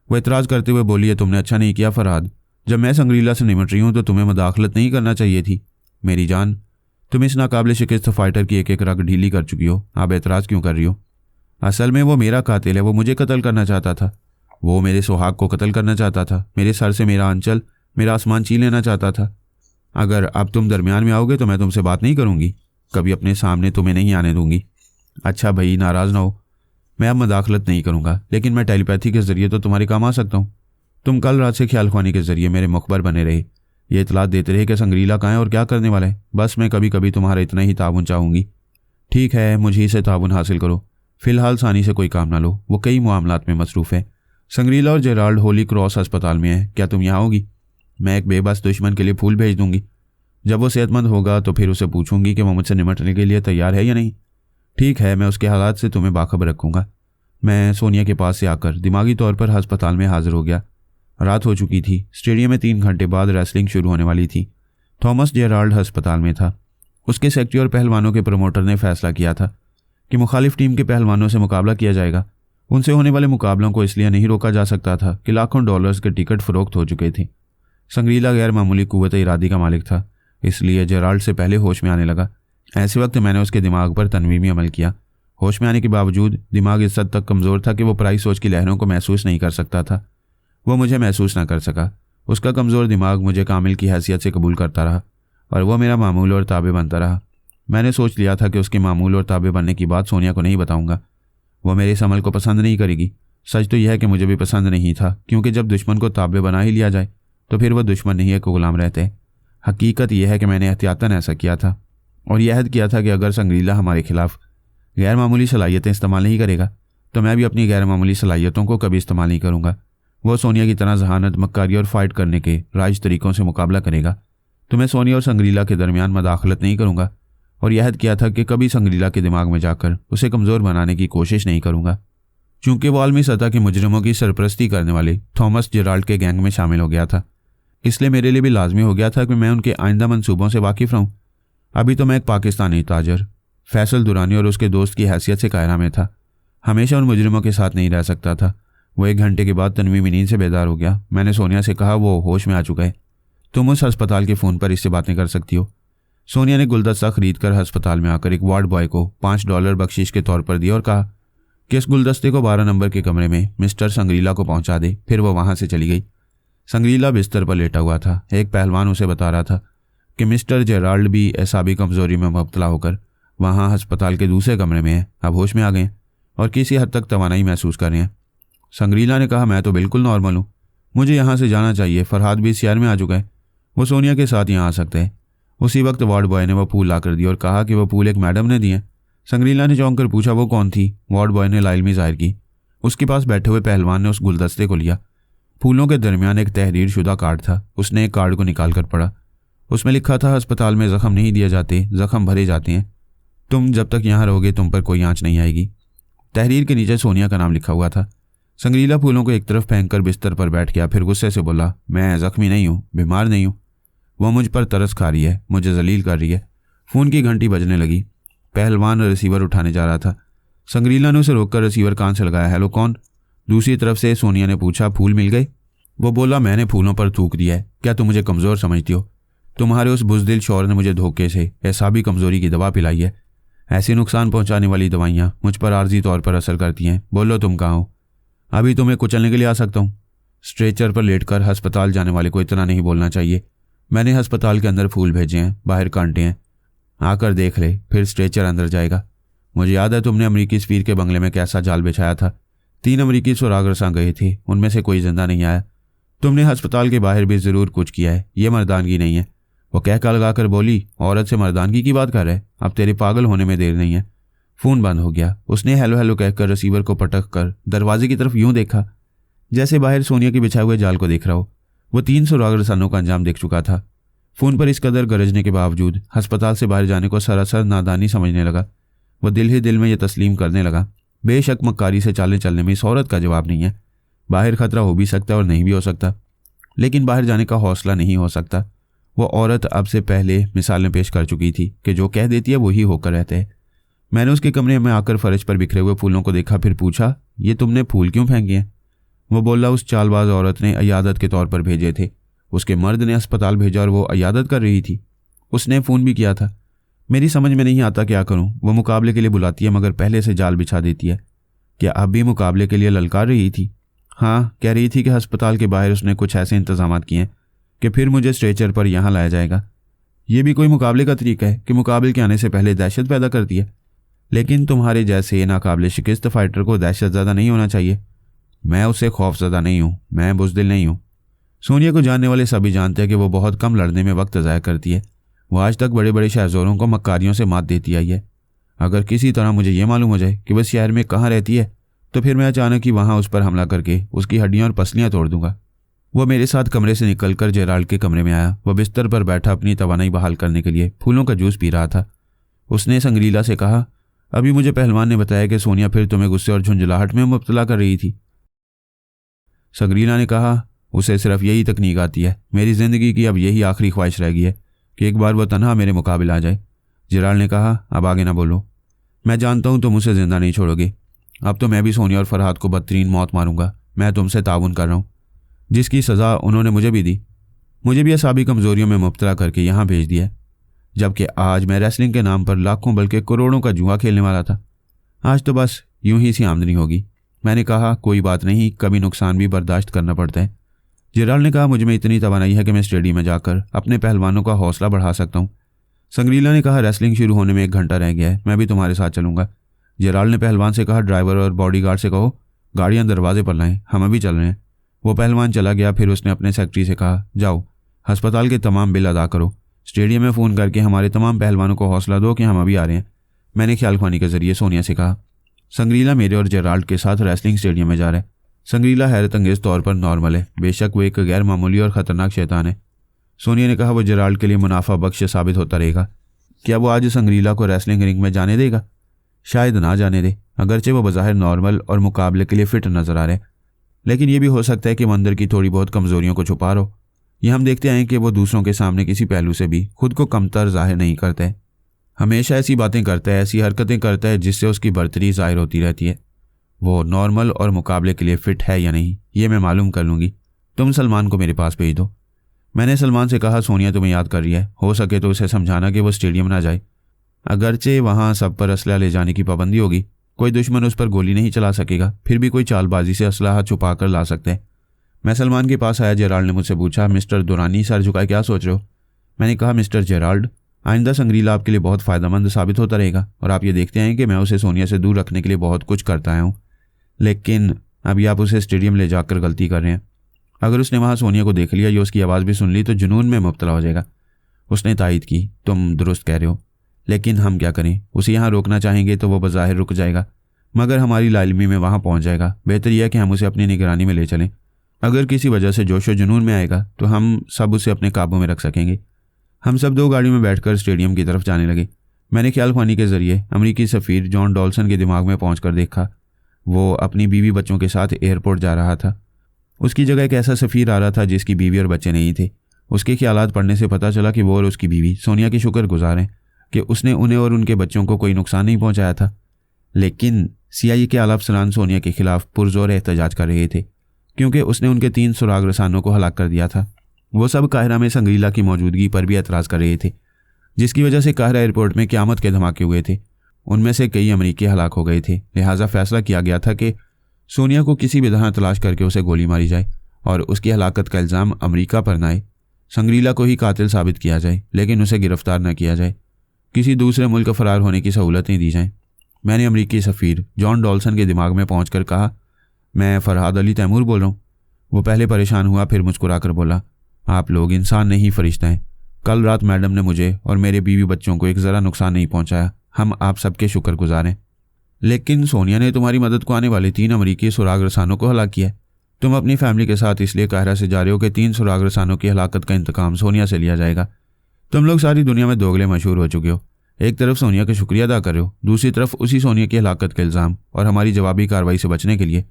Speaker 1: वह इतराज़ करते हुए बोली, तुमने अच्छा नहीं किया फरहाद, जब मैं संग्रीला से निमट रही हूँ तो तुम्हें मुदाखलत नहीं करना चाहिए थी। मेरी जान, तुम इस नाकाबिले शिकस्त फाइटर की एक एक रग ढीली कर चुकी हो, आप एतराज़ क्यों कर रही हो? असल में वो मेरा कातिल है, वो मुझे कत्ल करना चाहता था। वो मेरे सुहाग को कत्ल करना चाहता था, मेरे सर से मेरा अंचल, मेरा आसमान छीन लेना चाहता था। अगर अब तुम दरमियान में आओगे तो मैं तुमसे बात नहीं करूँगी, कभी अपने सामने तुम्हें नहीं आने दूंगी। अच्छा भाई, नाराज़ ना हो, मैं अब मुदाखलत नहीं करूँगा, लेकिन मैं टेलीपैथी के ज़रिए तो तुम्हारे काम आ सकता हूँ। तुम कल रात से ख्याल ख्वानी के ज़रिए मेरे मुखबर बने रहे, ये इतलात देते रहे कि संग्रीला कहाँ है और क्या करने वाला है। बस मैं कभी कभी तुम्हारा इतना ही ताउन चाहूँगी। ठीक है, मुझे इसे ताउन हासिल करो, फिलहाल सानी से कोई काम ना लो, वो कई मामलात में मसरूफ़ है। संग्रीला और जेराल्ड होली क्रॉस अस्पताल में है, क्या तुम यहाँ होगी? मैं एक बेबस दुश्मन के लिए फूल भेज दूंगी। जब वो सेहतमंद होगा तो फिर उसे पूछूंगी कि वो मुझसे निमटने के लिए तैयार है या नहीं। ठीक है, मैं उसके हालात से तुम्हें बाखबर रखूँगा। मैं सोनिया के पास से आकर दिमागी तौर पर अस्पताल में हाजिर हो गया। रात हो चुकी थी। स्टेडियम में 3 घंटे बाद रेसलिंग शुरू होने वाली थी। थॉमस जेराल्ड अस्पताल में था। उसके सेक्रेटरी और पहलवानों के प्रमोटर ने फैसला किया था कि मुखालिफ टीम के पहलवानों से मुकाबला किया जाएगा। उनसे होने वाले मुकाबलों को इसलिए नहीं रोका जा सकता था कि लाखों डॉलर्स के टिकट फरोख्त हो चुके थे। संग्रीला गैर मामूली कुव्वत इरादी का मालिक था, इसलिए जेराल्ड से पहले होश में आने लगा। ऐसे वक्त मैंने उसके दिमाग पर तनवीमी अमल किया। होश में आने के बावजूद दिमाग इस हद तक कमज़ोर था कि वो पराई सोच की लहरों को महसूस नहीं कर सकता था। वो मुझे महसूस ना कर सका। उसका कमज़ोर दिमाग मुझे कामिल की हैसियत से कबूल करता रहा और वह मेरा मामूल और ताबे बनता रहा। मैंने सोच लिया था कि उसके मामूल और ताबे बनने की बात सोनिया को नहीं बताऊंगा। वह मेरे इस अमल को पसंद नहीं करेगी। सच तो यह है कि मुझे भी पसंद नहीं था, क्योंकि जब दुश्मन को ताबे बना ही लिया जाए तो फिर वह दुश्मन नहीं है, को गुलाम रहते हैं। हकीकत यह है कि मैंने एहतियातन ऐसा किया था और यह अहद किया था कि अगर संग्रीला हमारे खिलाफ गैर मामूली सलाहियतें इस्तेमाल नहीं करेगा तो मैं भी अपनी गैर मामूली सलाहियतों को कभी इस्तेमाल नहीं करूँगा। वह सोनिया की तरह जहानत, मक्कारी और फाइट करने के राइज तरीक़ों से मुकाबला करेगा, तो मैं सोनिया और संग्रीला के दरमियान मदाखलत नहीं करूँगा। और यह अहद किया था कि कभी संग्रीला के दिमाग में जाकर उसे कमज़ोर बनाने की कोशिश नहीं करूँगा। चूँकि वो आलमी सतह के मुजरिमों की सरपरस्ती करने वाले थॉमस जेराल्ड के गैंग में शामिल हो गया था, इसलिए मेरे लिए भी लाजमी हो गया था कि मैं उनके आइंदा मंसूबों से वाकिफ़ रहूँ। अभी तो मैं एक पाकिस्तानी ताजर फैसल दुरानी और उसके दोस्त की हैसियत से कायरा में था, हमेशा उन मुजरिमों के साथ नहीं रह सकता था। वो 1 घंटे के बाद तनवीमी नींद से बेदार हो गया। मैंने सोनिया से कहा, वो होश में आ चुका है, तुम उस अस्पताल के फ़ोन पर इससे बातें कर सकती हो। सोनिया ने गुलदस्ता खरीद कर अस्पताल में आकर एक वार्ड बॉय को $5 बख्शीश के तौर पर दिया और कहा कि इस गुलदस्ते को 12 नंबर के कमरे में मिस्टर संग्रीला को पहुंचा दे। फिर वो वहां से चली गई। संग्रीला बिस्तर पर लेटा हुआ था। एक पहलवान उसे बता रहा था कि मिस्टर जेराल्ड भी एसाबी कमज़ोरी में मुब्तला होकर वहाँ अस्पताल के दूसरे कमरे में है, अब होश में आ गए और किसी हद तक तवानाई महसूस कर रहे हैं। संग्रीला ने कहा, मैं तो बिल्कुल नॉर्मल हूँ, मुझे यहाँ से जाना चाहिए। फरहाद भी इस शहर में आ चुका है, वो सोनिया के साथ यहाँ आ सकते हैं। उसी वक्त वार्ड बॉय ने वह फूल ला कर दिया और कहा कि वह फूल एक मैडम ने दिए। संग्रीला ने चौंक कर पूछा, वो कौन थी? वार्ड बॉय ने लाइलमी जाहिर की। उसके पास बैठे हुए पहलवान ने उस गुलदस्ते को लिया। फूलों के दरमियान एक तहरीर शुदा कार्ड था। उसने एक कार्ड को निकाल कर पढ़ा। उसमें लिखा था, अस्पताल में जख्म नहीं दिए जाते, जख्म भरे जाते हैं। तुम जब तक यहाँ रहोगे तुम पर कोई आंच नहीं आएगी। तहरीर के नीचे सोनिया का नाम लिखा हुआ था। संग्रीला फूलों को एक तरफ फेंक कर बिस्तर पर बैठ गया। फिर गुस्से से बोला, मैं जख्मी नहीं हूँ, बीमार नहीं हूँ। वह मुझ पर तरस खा रही है, मुझे जलील कर रही है। फ़ोन की घंटी बजने लगी। पहलवान रिसीवर उठाने जा रहा था। संग्रीला ने उसे रोककर रिसीवर कान से लगाया। हेलो, कौन? दूसरी तरफ से सोनिया ने पूछा, फूल मिल गए? वो बोला, मैंने फूलों पर थूक दिया है। क्या तुम मुझे कमज़ोर समझती हो? तुम्हारे उस बुज़दिल शौहर ने मुझे धोखे से एसाबी कमज़ोरी की दवा पिलाई है। ऐसी नुकसान पहुंचाने वाली दवाइयाँ मुझ पर आर्जी तौर पर असर करती हैं। बोलो, तुम कहाँ हो? अभी तुम्हें कुचलने के लिए आ सकता हूँ। स्ट्रेचर पर लेटकर अस्पताल जाने वाले को इतना नहीं बोलना चाहिए। मैंने अस्पताल के अंदर फूल भेजे हैं, बाहर कांटे हैं। आकर देख ले, फिर स्ट्रेचर अंदर जाएगा। मुझे याद है तुमने अमरीकी सफीर के बंगले में कैसा जाल बिछाया था। 3 अमरीकी सुरागरसा गए थे, उनमें से कोई जिंदा नहीं आया। तुमने अस्पताल के बाहर भी ज़रूर कुछ किया है, ये मर्दानगी नहीं है। वो कहका लगा कर बोली, औरत से मर्दानगी की बात कर रहे? अब तेरे पागल होने में देर नहीं है। फ़ोन बंद हो गया। उसने हेलो हेलो कहकर रिसीवर को पटक कर दरवाजे की तरफ यूं देखा जैसे बाहर सोनिया के बिछाए हुए जाल को देख रहा हो। वो 3 सुरागरसानों का अंजाम देख चुका था। फ़ोन पर इस कदर गरजने के बावजूद अस्पताल से बाहर जाने को सरासर नादानी समझने लगा। वह दिल ही दिल में यह तस्लीम करने लगा, बेशक मक्कारी से चालने चलने में इस औरत का जवाब नहीं है। बाहर खतरा हो भी सकता और नहीं भी हो सकता, लेकिन बाहर जाने का हौसला नहीं हो सकता। वो औरत अब से पहले मिसालें पेश कर चुकी थी कि जो कह देती है वही होकर रहते हैं। मैंने उसके कमरे में आकर फर्श पर बिखरे हुए फूलों को देखा, फिर पूछा, ये तुमने फूल क्यों फेंके हैं? वो बोला, उस चालबाज औरत ने अयादत के तौर पर भेजे थे। उसके मर्द ने अस्पताल भेजा और वो अयादत कर रही थी। उसने फ़ोन भी किया था। मेरी समझ में नहीं आता क्या करूं। वो मुकाबले के लिए बुलाती है मगर पहले से जाल बिछा देती है। क्या अब भी मुकाबले के लिए ललकार रही थी? हाँ, कह रही थी कि अस्पताल के बाहर उसने कुछ ऐसे इंतजाम किए हैं कि फिर मुझे स्ट्रेचर पर यहाँ लाया जाएगा। ये भी कोई मुकाबले का तरीका है कि मुकाबले के आने से पहले दहशत पैदा करती है? लेकिन तुम्हारे जैसे नाकाबिले शिकस्त फाइटर को दहशत ज़्यादा नहीं होना चाहिए। मैं उससे खौफज़दा नहीं हूँ, मैं बुज़दिल नहीं हूँ। सोनिया को जानने वाले सभी जानते हैं कि वो बहुत कम लड़ने में वक्त ज़ाया करती है। वो आज तक बड़े बड़े शहज़ोरों को मक्कारियों से मात देती आई है। अगर किसी तरह मुझे ये मालूम हो जाए कि वह शहर में कहाँ रहती है तो फिर मैं अचानक ही वहाँ उस पर हमला करके उसकी हड्डियाँ और पसलियाँ तोड़ दूंगा। वह मेरे साथ कमरे से निकलकर जेराल्ड के कमरे में आया। वह बिस्तर पर बैठा अपनी तवानाई बहाल करने के लिए फूलों का जूस पी रहा था। उसने संग्रीला से कहा, अभी मुझे पहलवान ने बताया कि सोनिया फिर तुम्हें गुस्से और झुंझलाहट में मुब्तला कर रही थी। संग्रीला ने कहा, उसे सिर्फ यही तकनीक आती है। मेरी ज़िंदगी की अब यही आखिरी ख्वाहिश रह गई है कि एक बार वह तन्हा मेरे मुकाबले आ जाए। जेराल्ड ने कहा, अब आगे ना बोलो। मैं जानता हूँ तुम उसे ज़िंदा नहीं छोड़ोगे। अब तो मैं भी सोनिया और फरहाद को बदतरीन मौत मारूंगा। मैं तुमसे ताउन कर रहा हूँ, जिसकी सज़ा उन्होंने मुझे भी दी। मुझे भी असाबी कमज़ोरियों में मुब्तला करके यहाँ भेज दिया, जबकि आज मैं रेसलिंग के नाम पर लाखों बल्कि करोड़ों का जुआ खेलने वाला था। आज तो बस यूं ही सी आमदनी होगी। मैंने कहा, कोई बात नहीं, कभी नुकसान भी बर्दाश्त करना पड़ता है। जेराल्ड ने कहा, मुझ में इतनी तवानाई है कि मैं स्टेडियम में जाकर अपने पहलवानों का हौसला बढ़ा सकता हूँ। संग्रीला ने कहा, रेसलिंग शुरू होने में 1 घंटा रह गया है, मैं भी तुम्हारे साथ चलूंगा। जेराल्ड ने पहलवान से कहा, ड्राइवर और बॉडीगार्ड से कहो गाड़ियाँ दरवाजे पर लाएं, हम अभी चल रहे हैं। वो पहलवान चला गया। फिर उसने अपने सेक्रेटरी से कहा, जाओ अस्पताल के तमाम बिल अदा करो, स्टेडियम में फ़ोन करके हमारे तमाम पहलवानों को हौसला दो कि हम अभी आ रहे हैं। मैंने ख्याल ख्वानी के जरिए सोनिया से कहा। संग्रीला मेरे और जेराल्ड के साथ रेसलिंग स्टेडियम में जा रहा है। संग्रीला हैरत अंगेज़ तौर पर नॉर्मल है, बेशक वो एक गैर मामूली और ख़तरनाक शैतान है। सोनिया ने कहा, वो जेराल्ड के लिए मुनाफा बख्श साबित होता रहेगा। क्या वो आज संग्रीला को रेसलिंग रिंग में जाने देगा? शायद ना जाने दे, अगरचे वो बज़ाहिर नॉर्मल और मुकाबले के लिए फ़िट नज़र आ रहे, लेकिन ये भी हो सकता है कि वो अंदर की थोड़ी बहुत कमज़ोरियों को छुपा रहो। ये हम देखते हैं कि वो दूसरों के सामने किसी पहलू से भी खुद को कमतर जाहिर नहीं करता है। हमेशा ऐसी बातें करता है, ऐसी हरकतें करता है जिससे उसकी बर्तरी ज़ाहिर होती रहती है। वो नॉर्मल और मुकाबले के लिए फ़िट है या नहीं, ये मैं मालूम कर लूँगी। तुम सलमान को मेरे पास भेज दो। मैंने सलमान से कहा, सोनिया तुम्हें याद कर रही है, हो सके तो उसे समझाना कि वो स्टेडियम ना जाए। अगरचे वहाँ सब पर असला ले जाने की पाबंदी होगी, कोई दुश्मन उस पर गोली नहीं चला सकेगा, फिर भी कोई चालबाजी से असलाह छुपा कर ला सकते हैं। मैं सलमान के पास आया। जेराल्ड ने मुझसे पूछा, मिस्टर दुरानी, सर झुकाए क्या सोच रहे हो? मैंने कहा, मिस्टर जेराल्ड, आइंदा संग्रीला आपके लिए बहुत फ़ायदेमंद साबित होता रहेगा और आप ये देखते हैं कि मैं उसे सोनिया से दूर रखने के लिए बहुत कुछ करता आया हूँ, लेकिन अभी आप उसे स्टेडियम ले जाकर गलती कर रहे हैं। अगर उसने वहाँ सोनिया को देख लिया या उसकी आवाज़ भी सुन ली तो जुनून में मुब्तला हो जाएगा। उसने तायद की, तुम दुरुस्त कह रहे हो, लेकिन हम क्या करें? उसे यहाँ रोकना चाहेंगे तो वो बज़ाहिर रुक जाएगा, मगर हमारी लाइलमी में वहाँ पहुँच जाएगा। बेहतर यह है कि हम उसे अपनी निगरानी में ले चलें। अगर किसी वजह से जोशो जुनून में आएगा तो हम सब उसे अपने काबू में रख सकेंगे। हम सब 2 गाड़ियों में बैठकर स्टेडियम की तरफ जाने लगे। मैंने ख्याल ख्वानी के जरिए अमरीकी सफ़ीर जॉन डॉल्सन के दिमाग में पहुंचकर देखा। वो अपनी बीवी बच्चों के साथ एयरपोर्ट जा रहा था। उसकी जगह एक ऐसा सफ़ीर आ रहा था जिसकी बीवी और बच्चे नहीं थे। उसके ख्यालात पढ़ने से पता चला कि वो और उसकी बीवी सोनिया की शुक्रगुजार हैं कि उसने उन्हें और उनके बच्चों को कोई नुकसान नहीं पहुंचाया था। लेकिन CIA के आला अफसरान सोनिया के खिलाफ पुरजोर एहतजाज कर रहे थे क्योंकि उसने उनके 3 सुराग रसानों को हलाक कर दिया था। वो सब काहिरा में संग्रीला की मौजूदगी पर भी एतराज़ कर रहे थे, जिसकी वजह से काहिरा एयरपोर्ट में क़यामत के धमाके हुए थे। उनमें से कई अमरीकी हलाक हो गए थे। लिहाजा फैसला किया गया था कि सोनिया को किसी भी तरह तलाश करके उसे गोली मारी जाए और उसकी हलाकत का इल्ज़ाम अमरीका पर न आए। संग्रीला को ही कातिल साबित किया जाए, लेकिन उसे गिरफ्तार न किया जाए। किसी दूसरे मुल्क फरार होने की सहूलतें दी जाएं। मैंने अमरीकी सफ़ीर जॉन डॉल्सन के दिमाग में पहुंचकर कहा, मैं फ़रहाद अली तैमूर बोल रहा हूँ। वो पहले परेशान हुआ, फिर मुस्कुराकर बोला, आप लोग इंसान नहीं फरिश्ता हैं। कल रात मैडम ने मुझे और मेरे बीवी बच्चों को एक ज़रा नुकसान नहीं पहुंचाया। हम आप सबके शुक्रगुजार हैं। लेकिन सोनिया ने तुम्हारी मदद को आने वाले 3 अमरीकी सुराग रसानों को हलाक किया। तुम अपनी फैमिली के साथ इसलिए काहिरा से जा रहे हो कि 3 सुराग रसानों की हलाकत का इंतकाम सोनिया से लिया जाएगा। तुम लोग सारी दुनिया में दोगले मशहूर हो चुके हो। एक तरफ सोनिया का शुक्रिया अदा कर रहे हो, दूसरी तरफ उसी सोनिया की हलाकत के इल्ज़ाम और हमारी जवाबी कार्रवाई से बचने के लिए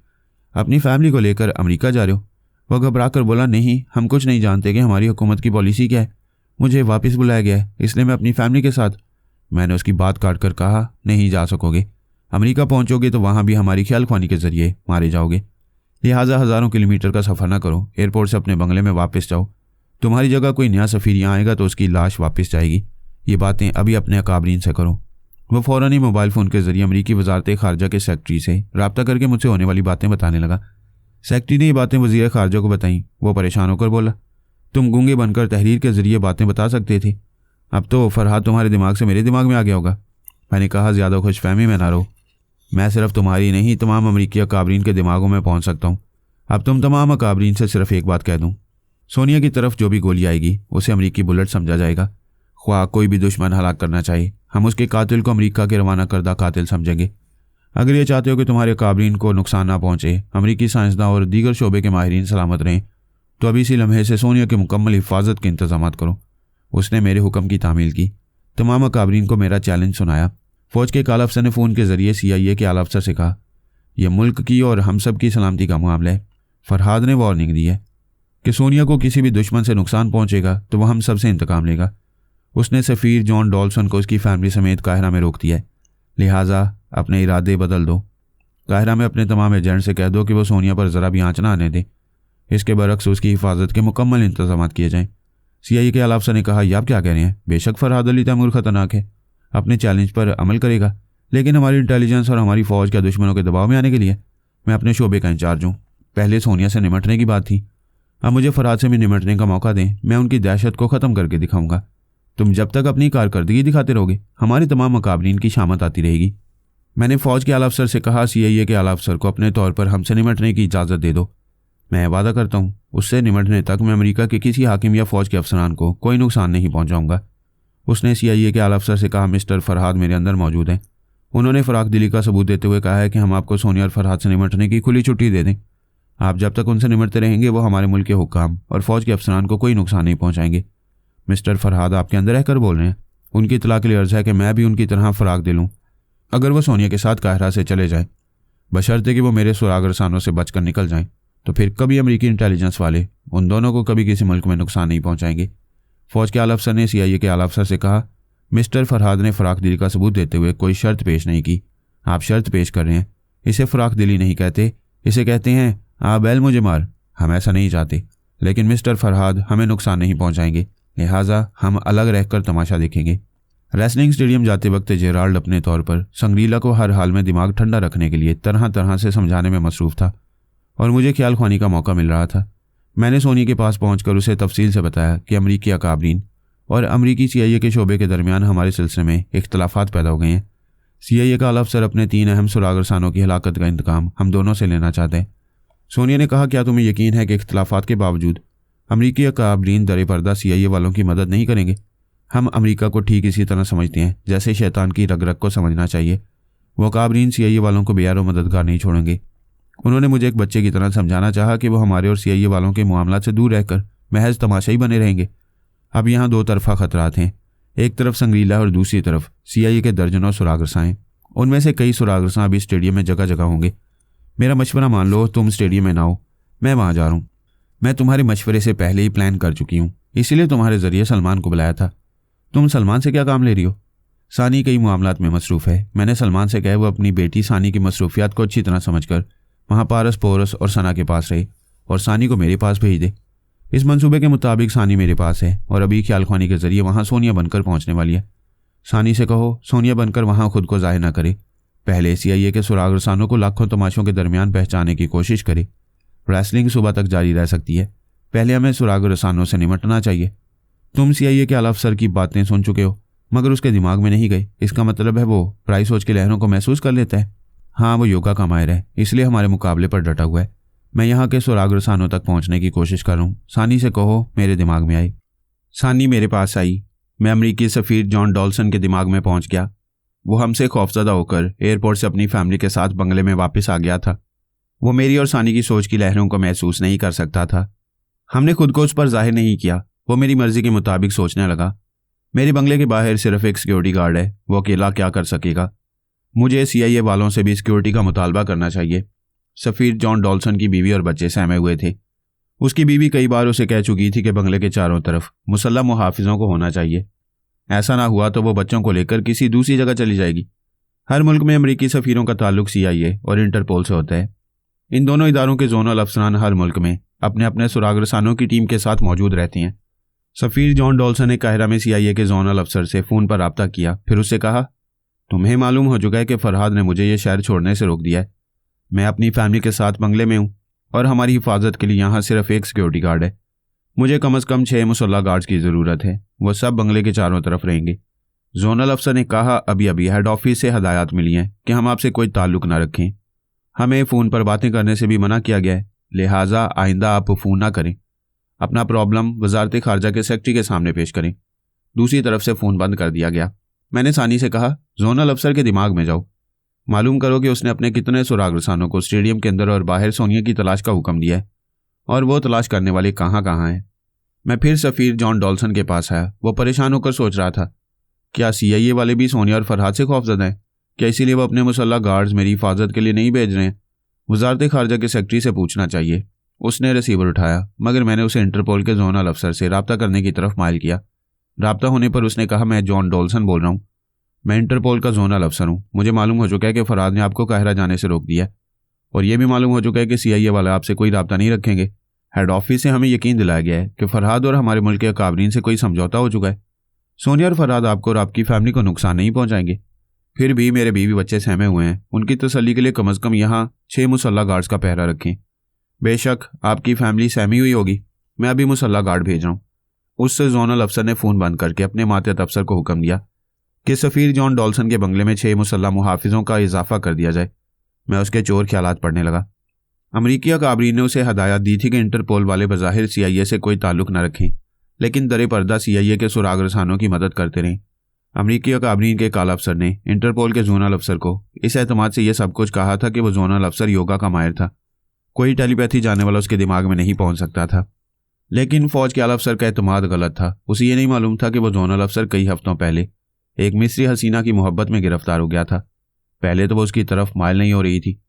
Speaker 1: अपनी फैमिली को लेकर अमेरिका जा रहे हो। वह घबरा कर बोला, नहीं, हम कुछ नहीं जानते कि हमारी हुकूमत की पॉलिसी क्या है। मुझे वापस बुलाया गया है, इसलिए मैं अपनी फैमिली के साथ। मैंने उसकी बात काट कर कहा, नहीं जा सकोगे। अमेरिका पहुंचोगे तो वहां भी हमारी ख्याल ख्वानी के जरिए मारे जाओगे। लिहाजा हज़ारों किलोमीटर का सफ़र ना करो, एयरपोर्ट से अपने बंगले में वापस जाओ। तुम्हारी जगह कोई नया सफ़ीर यहाँ आएगा तो उसकी लाश वापस जाएगी। ये बातें अभी अपने अकाबरीन से करो। वो फ़ौरन ही मोबाइल फ़ोन के जरिए अमरीकी वजारत ख़ारजा के सेक्रेटरी से रब्ता करके मुझसे होने वाली बातें बताने लगा। सेक्रेटरी ने ये बातें वज़ीर ख़ारजा को बताईं। वो परेशान होकर बोला, तुम गूंगे बनकर तहरीर के ज़रिए बातें बता सकते थे, अब तो फ़रहाद तुम्हारे दिमाग से मेरे दिमाग में आ गया होगा। मैंने कहा, ज़्यादा खुशफहमी में ना रहो। मैं सिर्फ तुम्हारी नहीं, तमाम अमरीकी अकाबरीन के दिमागों में पहुँच सकता हूँ। अब तुम तमाम अकाबरीन से सिर्फ एक बात कह दूँ, सोनिया की तरफ जो भी गोली आएगी उसे अमरीकी बुलेट समझा जाएगा। ख्वाह कोई भी दुश्मन हलाक करना चाहिए, हम उसके कातिल को अमरीका के रवाना करदा कातिल समझेंगे। अगर ये चाहते हो कि तुम्हारे काबरीन को नुकसान ना पहुँचे, अमरीकी साइंसदान और दीगर शोबे के माहिरीन सलामत रहें, तो अभी इसी लम्हे से सोनिया की मुकम्मल हिफाजत के इंतजाम करो। उसने मेरे हुक्म की तामील की। तमाम अकाबरीन को मेरा चैलेंज सुनाया। फ़ौज के एक आला अफसर ने फ़ोन के ज़रिए CIA के आला अफसर से कहा, यह मुल्क की और हम सब की सलामती का मामला है। फ़रहाद ने वार्निंग दी है कि सोनिया को किसी भी दुश्मन से नुकसान पहुँचेगा तो वह हम सब से इंतकाम लेगा। उसने सफ़ीर जॉन डॉल्सन को उसकी फैमिली समेत काहिरा में रोक दिया है। लिहाजा अपने इरादे बदल दो। काहिरा में अपने तमाम एजेंट से कह दो कि वो सोनिया पर ज़रा भी आँच ना आने दे। इसके बरक्स उसकी हिफाजत के मुकम्मल इंतजाम किए जाएँ। CIA के आला अफसर ने कहा, ये आप क्या कह रहे हैं? बेशक फ़रहाद अली तैमूर ख़तरनाक है, अपने चैलेंज पर अमल करेगा, लेकिन हमारी इंटेलिजेंस और हमारी फ़ौज के दुश्मनों के दबाव में आने के लिए मैं अपने शोबे का इंचार्ज हूँ। पहले सोनिया से निमटने की बात थी, अब मुझे फ़रहाद से भी निमटने का मौका दें। मैं उनकी दहशत को ख़त्म करके दिखाऊंगा। तुम जब तक अपनी कारकर्दगी दिखाते रहोगे, हमारे तमाम मुकाबलीन की शामत आती रहेगी। मैंने फ़ौज के आला अफसर से कहा, CIA के आला अफसर को अपने तौर पर हमसे निमटने की इजाज़त दे दो। मैं वादा करता हूँ उससे निमटने तक मैं अमेरिका के किसी हाकिम या फ़ौज के अफसरान को कोई नुकसान नहीं पहुँचाऊँगा। उसने CIA के आला अफसर से कहा, मिस्टर फ़रहाद मेरे अंदर मौजूद हैं। उन्होंने फ़राख दिली का सबूत देते हुए कहा है कि हम आपको सोनिया और फ़रहाद से निमटने की खुली छुट्टी दे दें। आप जब तक उनसे निमटते रहेंगे वो हमारे मुल्क के हुक्काम और फ़ौज के अफसरान को कोई नुकसान नहीं पहुँचाएंगे। मिस्टर फ़रहाद आपके अंदर रहकर बोल रहे हैं। उनकी इतला के लिए अर्ज़ है कि मैं भी उनकी तरह फ़राख दिलूँ अगर वो सोनिया के साथ काहिरा से चले जाएँ, बशर्ते कि वो मेरे सुराग रसानों से बचकर निकल जाएँ। तो फिर कभी अमेरिकी इंटेलिजेंस वाले उन दोनों को कभी किसी मुल्क में नुकसान नहीं पहुँचाएंगे। फ़ौज के आला अफसर ने CIA के आला अफसर से कहा, मिस्टर फ़रहाद ने फ़राख दिली का सबूत देते हुए कोई शर्त पेश नहीं की। आप शर्त पेश कर रहे हैं। इसे फ़राख दिली नहीं कहते, इसे कहते हैं आ बैल मुझे मार। हम ऐसा नहीं चाहते, लेकिन मिस्टर फ़रहाद हमें नुकसान नहीं पहुँचाएंगे, लिहाजा हम अलग रहकर तमाशा देखेंगे। रेसलिंग स्टेडियम जाते वक्त जेराल्ड अपने तौर पर संग्रीला को हर हाल में दिमाग ठंडा रखने के लिए तरह तरह से समझाने में मसरूफ़ था और मुझे ख्याल ख्वानी का मौका मिल रहा था। मैंने सोनी के पास पहुंचकर उसे तफसील से बताया कि अमरीकी अकाबरीन और अमरीकी CIA के शोबे के दरमियान हमारे सिलसिले में इख्तलाफात पैदा हो गए हैं। CIA का आला अफसर अपने 3 अहम सुराग रसानों की हलाकत का इंतकाम हम दोनों से लेना चाहते हैं। सोनिया ने कहा, क्या तुम्हें यकीन है कि इख्तलाफात के बावजूद अमरीकी अकाबरीन दरे पर्दा CIA वालों की मदद नहीं करेंगे? हम अमरीका को ठीक इसी तरह समझते हैं जैसे शैतान की रग रग को समझना चाहिए। वो अकाबरीन CIA वालों को बेयारो मददगार नहीं छोड़ेंगे। उन्होंने मुझे एक बच्चे की तरह समझाना चाहा कि वो हमारे और CIA वालों के मामला से दूर रहकर महज तमाशाई बने रहेंगे। अब यहाँ दो तरफा खतरात हैं, एक तरफ संगरीला और दूसरी तरफ CIA के दर्जनों सुरागरसा हैं। उनमें से कई सुरागरसा अभी स्टेडियम में जगह जगह होंगे। मेरा मशवरा मान लो, तुम स्टेडियम में ना हो, मैं वहाँ जा रहा हूँ। मैं तुम्हारे मशवरे से पहले ही प्लान कर चुकी हूँ, इसीलिए तुम्हारे जरिए सलमान को बुलाया था। तुम सलमान से क्या काम ले रही हो? सानी कई मामलात में मसरूफ़ है। मैंने सलमान से कहा वो अपनी बेटी सानी की मसरूफियात को अच्छी तरह समझकर वहाँ पारस पोरस और सना के पास रहे और सानी को मेरे पास भेज दे। इस मंसूबे के मुताबिक सानी मेरे पास है और अभी ख्याल ख्वानी के जरिए वहाँ सोनिया बनकर पहुँचने वाली है। सानी से कहो सोनिया बनकर वहाँ खुद को जाहिर न करे, पहले CIA के सुराग रसानों को लाखों तमाशों के दरमियान पहचानने की कोशिश करे। रेसलिंग सुबह तक जारी रह सकती है, पहले हमें सुराग रसानों से निमटना चाहिए। तुम CIA के आला अफसर की बातें सुन चुके हो मगर उसके दिमाग में नहीं गई, इसका मतलब है वो प्राइस सोच की लहरों को महसूस कर लेता है। हाँ, वो योगा का माहिर है, इसलिए हमारे मुकाबले पर डटा हुआ है। मैं यहाँ के सुराग रसानों तक पहुँचने की कोशिश कर रहा हूँ। सानी से कहो मेरे दिमाग में आई। सानी मेरे पास आई। मैं अमरीकी सफ़ीर जॉन डॉल्सन के दिमाग में पहुँच गया। वो हमसे खौफजदा होकर एयरपोर्ट से अपनी फैमिली के साथ बंगले में वापस आ गया था। वो मेरी और सानी की सोच की लहरों को महसूस नहीं कर सकता था। हमने खुद को उस पर जाहिर नहीं किया। वो मेरी मर्जी के मुताबिक सोचने लगा। मेरे बंगले के बाहर सिर्फ एक सिक्योरिटी गार्ड है, वो अकेला क्या कर सकेगा? मुझे CIA वालों से भी सिक्योरिटी का मुतालबा करना चाहिए। सफ़ीर जॉन डॉल्सन की बीवी और बच्चे सहमे हुए थे। उसकी बीवी कई बार उसे कह चुकी थी कि बंगले के चारों तरफ मुसल्लह मुहाफिजों को होना चाहिए। ऐसा ना हुआ तो वो बच्चों को लेकर किसी दूसरी जगह चली जाएगी। हर मुल्क में अमरीकी सफ़ीरों का ताल्लुक CIA और इंटरपोल से होता है। इन दोनों इदारों के जोनल अफसरान हर मुल्क में अपने अपने सुराग रसानों की टीम के साथ मौजूद रहती हैं। सफ़ीर जॉन डॉल्सन ने काहिरा में CIA के जोनल अफसर से फ़ोन पर रब्ता किया, फिर उससे कहा, तुम्हें मालूम हो चुका है कि फरहाद ने मुझे ये शहर छोड़ने से रोक दिया है। मैं अपनी फैमिली के साथ बंगले में हूँ और हमारी हिफाजत के लिए यहाँ सिर्फ एक सिक्योरिटी गार्ड है। मुझे कम से कम 6 मुसल्ला गार्ड्स की ज़रूरत है। वो सब बंगले के चारों तरफ रहेंगे। जोनल अफसर ने कहा, अभी अभी हेड ऑफिस से हदायत मिली हैं कि हम आपसे कोई ताल्लुक़ ना रखें। हमें फ़ोन पर बातें करने से भी मना किया गया है, लिहाजा आइंदा आप फ़ोन ना करें। अपना प्रॉब्लम वजारत खारजा के सेक्रेटरी के सामने पेश करें। दूसरी तरफ से फ़ोन बंद कर दिया गया। मैंने सानी से कहा, जोनल अफसर के दिमाग में जाओ, मालूम करो कि उसने अपने कितने सुराग रसानों को स्टेडियम के अंदर और बाहर सोनिया की तलाश का हुक्म दिया है और वो तलाश करने वाले कहाँ कहाँ हैं। मैं फिर सफ़ीर जॉन डॉल्सन के पास आया। वो परेशान होकर सोच रहा था, क्या CIA वाले भी सोनिया और फरहाद से खौफजदा हैं? क्या इसीलिए वो अपने मुसल्ला गार्ड्स मेरी हिफाजत के लिए नहीं भेज रहे हैं? वजारत खारजा के सेक्रेटरी से पूछना चाहिए। उसने रिसीवर उठाया मगर मैंने उसे इंटरपोल के जोनल अफसर से रब्ता करने की तरफ माइल किया। रब्ता होने पर उसने कहा, मैं जॉन डॉल्सन बोल रहा हूँ, मैं इंटरपोल का जोनल अफसर हूँ। मुझे मालूम हो चुका है कि फरहाद ने आपको काहिरा जाने से रोक दिया और यह भी मालूम हो चुका है कि CIA वाले आपसे कोई रब्ता नहीं रखेंगे। हेड ऑफिस से हमें यकीन दिलाया गया है कि फरहाद और हमारे मुल्क के अकाबरीन से कोई समझौता हो चुका है। सोनिया और फरहाद आपको और आपकी फैमिली को नुकसान नहीं पहुँचाएंगे। फिर भी मेरे बीवी बच्चे सहमे हुए हैं, उनकी तसल्ली के लिए कम से कम यहाँ 6 मुसल्ला गार्ड्स का पहरा रखें। बेशक आपकी फैमिली सहमी हुई होगी, मैं अभी मुसल्ला गार्ड भेज रहा हूँ। उससे जोनल अफसर ने फ़ोन बंद करके अपने मातहत अफसर को हुक्म दिया कि सफ़ीर जॉन डॉल्सन के बंगले में 6 मुसल्ला मुहाफिजों का इजाफा कर दिया जाए। मैं उसके चोर ख्यालात पढ़ने लगा। अमरीकी अकाबरीन ने उसे हदायत दी थी कि इंटरपोल वाले बज़ाहिर CIA से कोई ताल्लुक़ न रखें, लेकिन दरे पर्दा CIA के सुराग रसानों की मदद करते रहें। अमरीकी अकाबरीन के काला अफसर ने इंटरपोल के जोनल अफसर को इस एतमाद से यह सब कुछ कहा था कि वो जोनल अफसर योगा का माहिर था, कोई टेलीपैथी जाने वाला उसके दिमाग में नहीं पहुंच सकता था। लेकिन फौज के आला अफसर का एतमाद गलत था। उसे ये नहीं मालूम था कि वो जोनल अफसर कई हफ्तों पहले एक मिस्री हसीना की मोहब्बत में गिरफ्तार हो गया था। पहले तो वो उसकी तरफ माइल नहीं हो रही थी।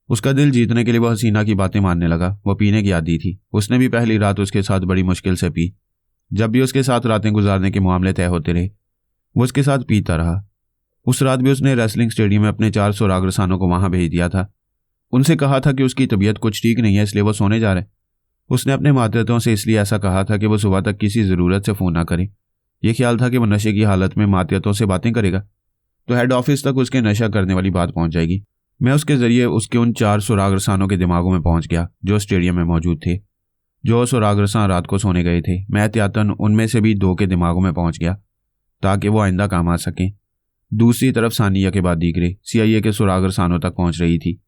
Speaker 1: उसका दिल जीतने के लिए वो हसीना की बातें मानने लगा। वो पीने की आदी थी। उसने भी पहली रात उसके साथ बड़ी मुश्किल से पी। जब भी उसके साथ रातें गुजारने के मामले तय होते रहे वो उसके साथ पीता रहा। उस रात भी उसने रेसलिंग स्टेडियम में अपने 4 सुराग रसानों को वहां भेज दिया था। उनसे कहा था कि उसकी तबीयत कुछ ठीक नहीं है, इसलिए वो सोने जा रहे। उसने अपने मातहतों से इसलिए ऐसा कहा था कि वो सुबह तक किसी ज़रूरत से फ़ोन ना करे। यह ख्याल था कि वो नशे की हालत में मातहतों से बातें करेगा तो हेड ऑफिस तक उसके नशा करने वाली बात पहुंच जाएगी। मैं उसके ज़रिए उसके उन 4 सुराग रसानों के दिमागों में पहुंच गया जो स्टेडियम में मौजूद थे। जो सुराग रसान रात को सोने गए थे, मैं एहतियातन उनमें से भी 2 के दिमागों में पहुंच गया ताकि वो आइंदा काम आ सकें। दूसरी तरफ सानिया के बाद दीगरे CIA के सुराग रसानों तक पहुंच रही थी।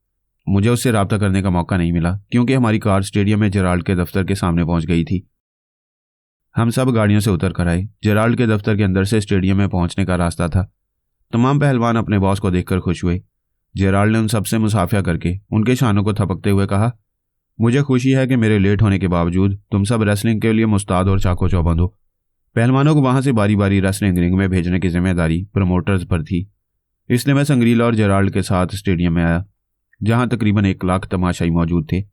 Speaker 1: मुझे उससे रब्ता करने का मौका नहीं मिला क्योंकि हमारी कार स्टेडियम में जेराल्ड के दफ्तर के सामने पहुंच गई थी। हम सब गाड़ियों से उतर कर आए। जेराल्ड के दफ्तर के अंदर से स्टेडियम में पहुंचने का रास्ता था। तमाम पहलवान अपने बॉस को देखकर खुश हुए। जेराल्ड ने उन सबसे मुसाफिया करके उनके शानों को थपकते हुए कहा, मुझे खुशी है कि मेरे लेट होने के बावजूद तुम सब रेसलिंग के लिए मुस्ताद और चाको चौबंद हो। पहलवानों को वहां से बारी बारी रेसलिंग रिंग में भेजने की जिम्मेदारी प्रमोटर्स पर थी, इसलिए मैं संग्रीला और जेराल्ड के साथ स्टेडियम में आया, जहां तकरीबन 1 लाख तमाशाई मौजूद थे।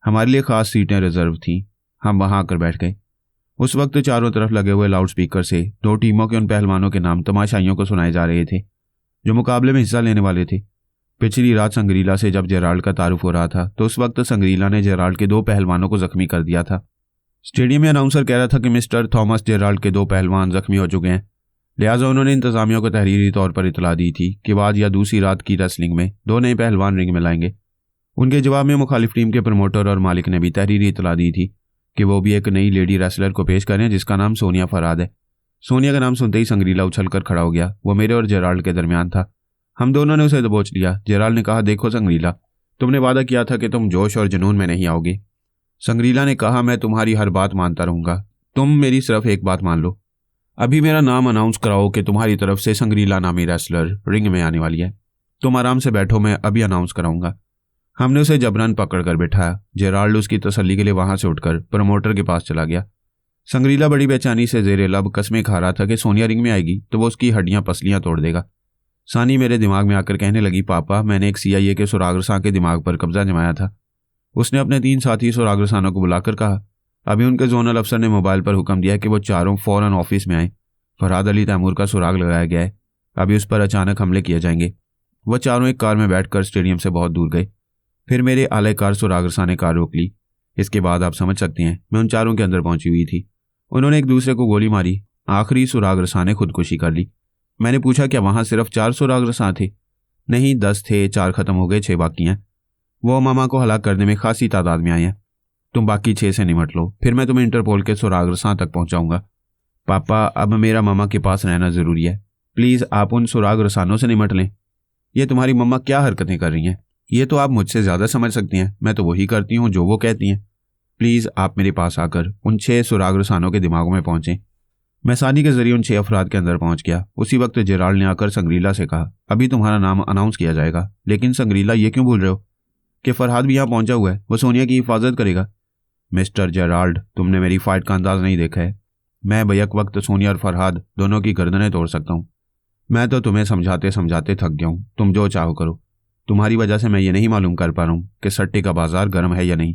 Speaker 1: हमारे लिए खास सीटें रिजर्व थीं। हम वहां आकर बैठ गए। उस वक्त चारों तरफ लगे हुए लाउड स्पीकर से 2 टीमों के उन पहलवानों के नाम तमाशाइयों को सुनाए जा रहे थे जो मुकाबले में हिस्सा लेने वाले थे। पिछली रात संग्रीला से जब जेराल्ड का तारुफ हो रहा था तो उस वक्त संग्रीला ने जेराल्ड के 2 पहलवानों को जख्मी कर दिया था। स्टेडियम में अनाउंसर कह रहा था कि मिस्टर थॉमस जेराल्ड के 2 पहलवान जख्मी हो चुके हैं, लिहाजा उन्होंने इंतजामिया को तहरीरी तौर पर इतला दी थी कि बाद या दूसरी रात की रेसलिंग में 2 नए पहलवान रिंग में लाएंगे। उनके जवाब में मुखालिफ टीम के प्रमोटर और मालिक ने भी तहरीरी इतला दी थी कि वो भी एक नई लेडी रेसलर को पेश करें जिसका नाम सोनिया फरहाद है। सोनिया का नाम सुनते ही संग्रीला उछलकर खड़ा हो गया। वो मेरे और जेराल्ड के दरमियान था। हम दोनों ने उसे दबोच लिया। जेराल्ड ने कहा, देखो संग्रीला, तुमने वादा किया था कि तुम जोश और जुनून में नहीं आओगे। संग्रीला ने कहा, मैं तुम्हारी हर बात मानता रहूंगा, तुम मेरी सिर्फ एक बात मान लो। अभी मेरा नाम अनाउंस कराओ कि तुम्हारी तरफ से संग्रीला नामी रेसलर रिंग में आने वाली है। तुम आराम से बैठो, मैं अभी अनाउंस कराऊंगा। हमने उसे जबरन पकड़कर बिठाया। जेराल्ड उसकी तसल्ली के लिए वहां से उठकर प्रमोटर के पास चला गया। संग्रीला बड़ी बेचैनी से जेरे लब कस्में खा रहा था कि सोनिया रिंग में आएगी तो वो उसकी हड्डियां पसलियां तोड़ देगा। सानी मेरे दिमाग में आकर कहने लगी, पापा, मैंने एक CIA के सुरागरसां के दिमाग पर कब्जा जमाया था। उसने अपने 3 साथी सुरागरसानों को बुलाकर कहा, अभी उनके जोनल अफसर ने मोबाइल पर हुक्म दिया कि वो चारों फौरन ऑफिस में आए। फरहाद अली तैमूर का सुराग लगाया गया है। अभी उस पर अचानक हमले किए जाएंगे। वह चारों एक कार में बैठकर स्टेडियम से बहुत दूर गए। फिर मेरे आलाकार सुरागरसां ने कार रोक ली। इसके बाद आप समझ सकते हैं मैं उन चारों के अंदर पहुंची हुई थी। उन्होंने एक दूसरे को गोली मारी। आखिरी सुरागरसां ने खुदकुशी कर ली। मैंने पूछा, क्या वहां सिर्फ 4 सुरागरसां थे? नहीं, 10 थे, 4 खत्म हो गए, 6 बाकी हैं। वो मामा को हलाक करने में खासी तादाद में आए हैं। तुम बाकी 6 से निमट लो, फिर मैं तुम्हें इंटरपोल के सुरागरसां तक पहुंचाऊंगा। पापा, अब मेरा मामा के पास रहना जरूरी है। प्लीज आप उन सुरागरसानों से निमट लें। ये तुम्हारी मम्मा क्या हरकतें कर रही हैं? ये तो आप मुझसे ज्यादा समझ सकती हैं। मैं तो वही करती हूँ जो वो कहती हैं। प्लीज आप मेरे पास आकर उन 6 सुरागरसानों के दिमागों में पहुंचें। मैं सानी के जरिए उन 6 अफराद के अंदर पहुंच गया। उसी वक्त जेराल्ड ने आकर संग्रीला से कहा, अभी तुम्हारा नाम अनाउंस किया जाएगा। लेकिन संग्रीला, ये क्यों भूल रहे हो कि फरहाद भी यहाँ पहुंचा हुआ है? वो सोनिया की हिफाजत करेगा। मिस्टर जेराल्ड, तुमने मेरी फाइट का अंदाज नहीं देखा है। मैं बैक वक्त सोनिया और फरहाद दोनों की गर्दनें तोड़ सकता हूँ। मैं तो तुम्हें समझाते समझाते थक गया हूँ। तुम जो चाहो करो। तुम्हारी वजह से मैं ये नहीं मालूम कर पा रहा हूँ कि सट्टे का बाजार गर्म है या नहीं।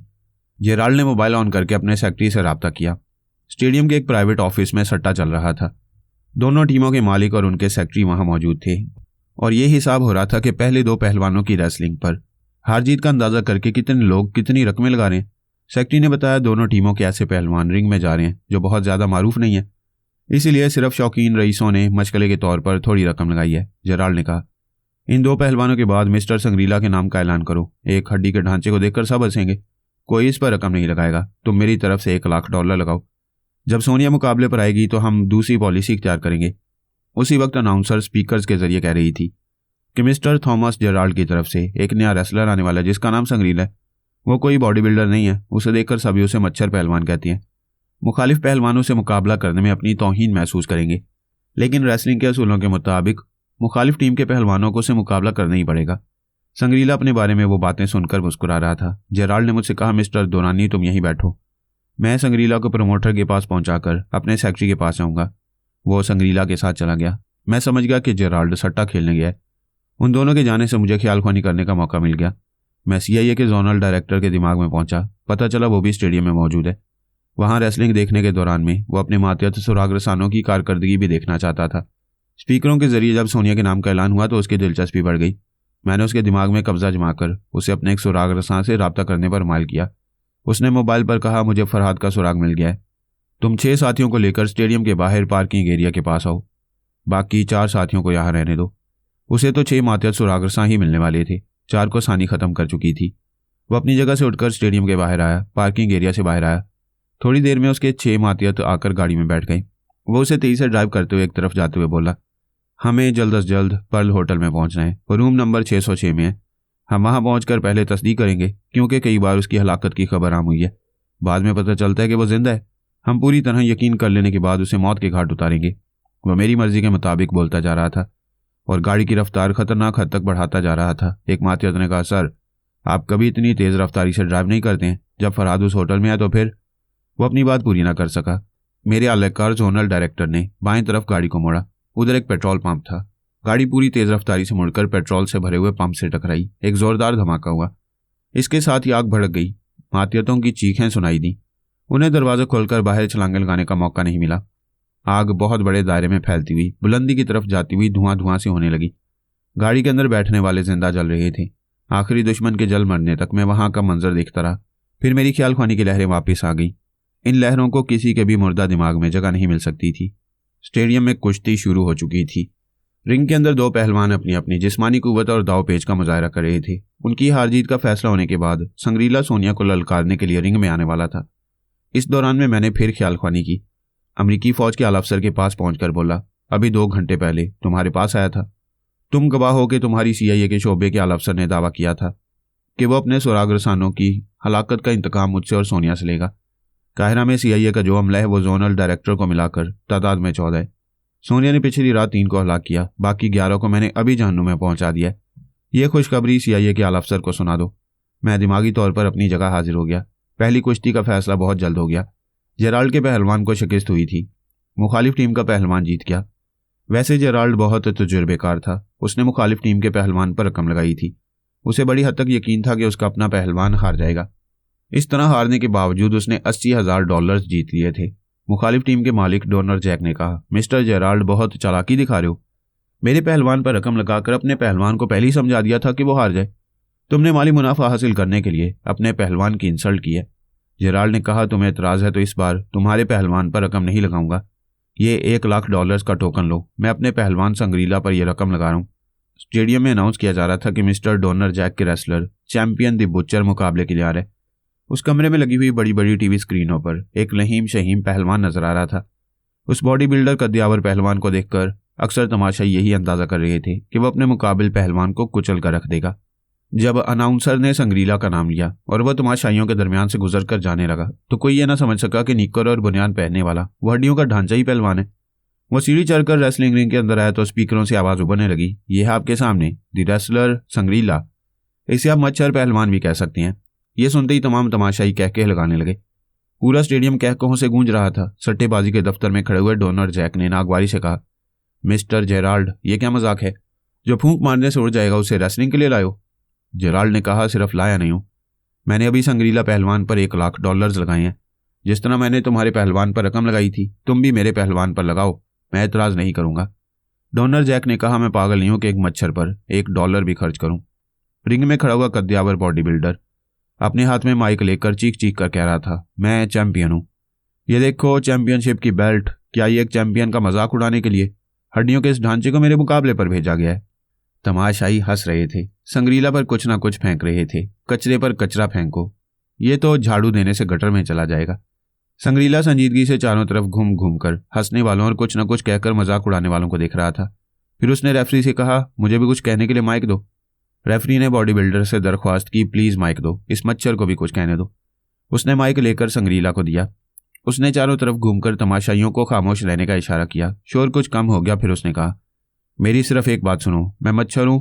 Speaker 1: जेराल्ड ने मोबाइल ऑन करके अपने सेक्रेटरी से रब्ता किया। स्टेडियम के एक प्राइवेट ऑफिस में सट्टा चल रहा था। दोनों टीमों के मालिक और उनके सेक्रेटरी वहां मौजूद थे और ये हिसाब हो रहा था कि पहले 2 पहलवानों की रेसलिंग पर हार जीत का अंदाजा करके कितने लोग कितनी रकमें लगा रहे हैं। सेक्रेटरी ने बताया, दोनों टीमों के ऐसे पहलवान रिंग में जा रहे हैं जो बहुत ज्यादा मारूफ नहीं है, इसीलिए सिर्फ शौकीन रईसों ने मशगले के तौर पर थोड़ी रकम लगाई है। जेराल्ड ने कहा, इन 2 पहलवानों के बाद मिस्टर संग्रीला के नाम का ऐलान करो। एक हड्डी के ढांचे को देखकर सब हंसेंगे। कोई इस पर रकम नहीं लगाएगा। तुम मेरी तरफ से $1 लाख लगाओ। जब सोनिया मुकाबले पर आएगी तो हम दूसरी पॉलिसी इख्तियार करेंगे। उसी वक्त अनाउंसर स्पीकर्स के जरिए कह रही थी कि मिस्टर थॉमस जेराल्ड की तरफ से एक नया रेसलर आने वाला है जिसका नाम संग्रीला है। वो कोई बॉडी बिल्डर नहीं है। उसे देखकर सभी उसे मच्छर पहलवान कहती हैं। मुखालिफ पहलवानों से मुकाबला करने में अपनी तौहीन महसूस करेंगे, लेकिन रेसलिंग के असूलों के मुताबिक मुखालिफ टीम के पहलवानों को उसे मुकाबला करना ही पड़ेगा। संग्रीला अपने बारे में वो बातें सुनकर मुस्कुरा रहा था। जेराल्ड ने मुझसे कहा, मिस्टर दोरानी, तुम यहीं बैठो। मैं संग्रीला को प्रमोटर के पास पहुंचाकर अपने सेक्रेटरी के पास जाऊंगा। वो संग्रीला के साथ चला गया। मैं समझ गया कि जेराल्ड सट्टा खेलने गया है। उन दोनों के जाने से मुझे ख्यालख्वानी करने का मौका मिल गया। मैं CIA के जोनल डायरेक्टर के दिमाग में पहुंचा। पता चला वो भी स्टेडियम में मौजूद है। वहां रेसलिंग देखने के दौरान में वो अपने मातहत सुरागरसानों की कारकर्दगी भी देखना चाहता था। स्पीकरों के जरिए जब सोनिया के नाम का ऐलान हुआ तो उसकी दिलचस्पी बढ़ गई। मैंने उसके दिमाग में कब्जा जमाकर उसे अपने एक सुरागरसां से रब्ता करने पर माइल किया। उसने मोबाइल पर कहा, मुझे फरहाद का सुराग मिल गया है। तुम 6 साथियों को लेकर स्टेडियम के बाहर पार्किंग एरिया के पास आओ। बाकी 4 साथियों को यहाँ रहने दो। उसे तो 6 मातहत सुरागरसां ही मिलने वाले थे। 4 को सानी खत्म कर चुकी थी। वो अपनी जगह से उठकर स्टेडियम के बाहर आया, पार्किंग एरिया से बाहर आया। थोड़ी देर में उसके 6 मातहत आकर गाड़ी में बैठ गए। वो उसे तेजी से ड्राइव करते हुए एक तरफ जाते हुए बोला, हमें जल्द अज जल्द पर्ल होटल में पहुंचना है। वो रूम नंबर 606 में है। हम वहाँ पहुंचकर पहले तस्दीक करेंगे, क्योंकि कई बार उसकी हलाकत की खबर आम हुई है। बाद में पता चलता है कि वो जिंदा है। हम पूरी तरह यकीन कर लेने के बाद उसे मौत के घाट उतारेंगे। वह मेरी मर्जी के मुताबिक बोलता जा रहा था और गाड़ी की रफ्तार खतरनाक हद तक बढ़ाता जा रहा था। एक मातियत ने कहा, सर आप कभी इतनी तेज़ रफ्तारी से ड्राइव नहीं करते हैं। जब फरहाद उस होटल में आया तो फिर? वो अपनी बात पूरी ना कर सका। मेरे आलाकार जोनल डायरेक्टर ने बाएं तरफ गाड़ी को मोड़ा। उधर एक पेट्रोल पंप था। गाड़ी पूरी तेज़ रफ्तारी से मुड़कर पेट्रोल से भरे हुए पंप से टकराई। एक जोरदार धमाका हुआ। इसके साथ ही आग भड़क गई। मातियतों की चीखें सुनाई दी। उन्हें दरवाज़ा खोलकर बाहर छलांगे लगाने का मौका नहीं मिला। आग बहुत बड़े दायरे में फैलती हुई बुलंदी की तरफ जाती हुई धुआं धुआं से होने लगी। गाड़ी के अंदर बैठने वाले जिंदा जल रहे थे। आखिरी दुश्मन के जल मरने तक मैं वहां का मंजर देखता रहा। फिर मेरी ख्याल खानी की लहरें वापस आ गई। इन लहरों को किसी के भी मुर्दा दिमाग में जगह नहीं मिल सकती थी। स्टेडियम में कुश्ती शुरू हो चुकी थी। रिंग के अंदर दो पहलवान अपनी अपनी जिस्मानी कुव्वत और दाव पेच का मुजाहरा कर रहे थे। उनकी हार जीत का फैसला होने के बाद संग्रीला सोनिया को ललकारने के लिए रिंग में आने वाला था। इस दौरान में मैंने फिर ख्याल खानी की। अमरीकी फौज के आला अफसर के पास पहुंचकर बोला, अभी 2 घंटे पहले तुम्हारे पास आया था। तुम गवाह हो कि तुम्हारी CIA के शोबे के आला अफसर ने दावा किया था कि वो अपने सुराग रसानों की हलाकत का इंतकाम मुझसे और सोनिया से लेगा। काहिरा में CIA का जो अमला है वो जोनल डायरेक्टर को मिलाकर तादाद में 14 है। सोनिया ने पिछली रात 3 को हलाक किया, बाकी 11 को मैंने अभी जहन्नुम में पहुंचा दिया। ये खुशखबरी CIA के आला अफसर को सुना दो। मैं दिमागी तौर पर अपनी जगह हाजिर हो गया। पहली कुश्ती का फैसला बहुत जल्द हो गया। जेराल्ड के पहलवान को शिकस्त हुई थी। मुखालिफ टीम का पहलवान जीत गया। वैसे जेराल्ड बहुत तजुर्बेकार था। उसने मुखालिफ टीम के पहलवान पर रकम लगाई थी। उसे बड़ी हद तक यकीन था कि उसका अपना पहलवान हार जाएगा। इस तरह हारने के बावजूद उसने $80,000 जीत लिए थे। मुखालिफ टीम के मालिक डोनर जैक ने कहा, मिस्टर जेराल्ड बहुत चालाकी दिखा रहे हो। मेरे पहलवान पर रकम लगाकर अपने पहलवान को पहले ही समझा दिया था कि वो हार जाए। तुमने माली मुनाफा हासिल करने के लिए अपने पहलवान की इंसल्ट की है। जेराल्ड ने कहा, तुम्हें एतराज़ है तो इस बार तुम्हारे पहलवान पर रकम नहीं लगाऊंगा। ये $1,00,000 का टोकन लो। मैं अपने पहलवान संग्रीला पर यह रकम लगा रहा हूँ। स्टेडियम में अनाउंस किया जा रहा था कि मिस्टर डोनर जैक के रेसलर चैंपियन द बुचर मुकाबले के लिए आ रहे। उस कमरे में लगी हुई बड़ी बड़ी टीवी स्क्रीनों पर एक लहीम शहीम पहलवान नजर आ रहा था। उस बॉडी बिल्डर कद्यावर पहलवान को देखकर अक्सर तमाशाई यही अंदाजा कर रहे थे कि वह अपने मुकाबिल पहलवान को कुचल कर रख देगा। जब अनाउंसर ने संग्रीला का नाम लिया और वह तमाशाइयों के दरमियान से गुजर कर जाने लगा तो कोई यह ना समझ सका कि निक्कर और बुनियान पहनने वाला वह हड्डियों का ढांचा ही पहलवान है। वो सीढ़ी चढ़कर रेसलिंग रिंग के अंदर आया तो स्पीकरों से आवाज उभरने लगी, यह है आपके सामने द रेसलर संग्रीला। इसे आप मच्छर पहलवान भी कह सकते हैं। यह सुनते ही तमाम तमाशाई कहके लगाने लगे। पूरा स्टेडियम कहकों से गूंज रहा था। सट्टेबाजी के दफ्तर में खड़े हुए डोनर जैक ने नागवारी से कहा, मिस्टर जेराल्ड, ये क्या मजाक है? जो फूंक मारने से उड़ जाएगा उसे रेसलिंग के लिए लायो? जेराल्ड ने कहा, सिर्फ लाया नहीं हूं, मैंने अभी संग्रीला पहलवान पर $1,00,000 लगाए हैं। जिस तरह मैंने तुम्हारे पहलवान पर रकम लगाई थी तुम भी मेरे पहलवान पर लगाओ, मैं एतराज नहीं करूंगा। डोनर जैक ने कहा, मैं पागल नहीं हूं कि एक मच्छर पर $1 भी खर्च करूं। रिंग में खड़ा हुआ कद्यावर बॉडी बिल्डर अपने हाथ में माइक लेकर चीख चीख कर कह रहा था, मैं चैंपियन हूं। ये देखो चैंपियनशिप की बेल्ट। क्या ये एक चैंपियन का मजाक उड़ाने के लिए हड्डियों के इस ढांचे को मेरे मुकाबले पर भेजा गया है? तमाशाई हंस रहे थे। संग्रीला पर कुछ ना कुछ फेंक रहे थे। कचरे पर कचरा फेंको, ये तो झाड़ू देने से गटर में चला जाएगा। संग्रीला संजीदगी से चारों तरफ घूम घूम कर हंसने वालों और कुछ न कुछ कहकर मजाक उड़ाने वालों को देख रहा था। फिर उसने रेफरी से कहा, मुझे भी कुछ कहने के लिए माइक दो। रेफरी ने बॉडी बिल्डर से दरख्वास्त की, प्लीज माइक दो, इस मच्छर को भी कुछ कहने दो। उसने माइक लेकर संग्रीला को दिया। उसने चारों तरफ घूमकर तमाशाइयों को खामोश रहने का इशारा किया। शोर कुछ कम हो गया। फिर उसने कहा, मेरी सिर्फ एक बात सुनो, मैं मच्छर हूं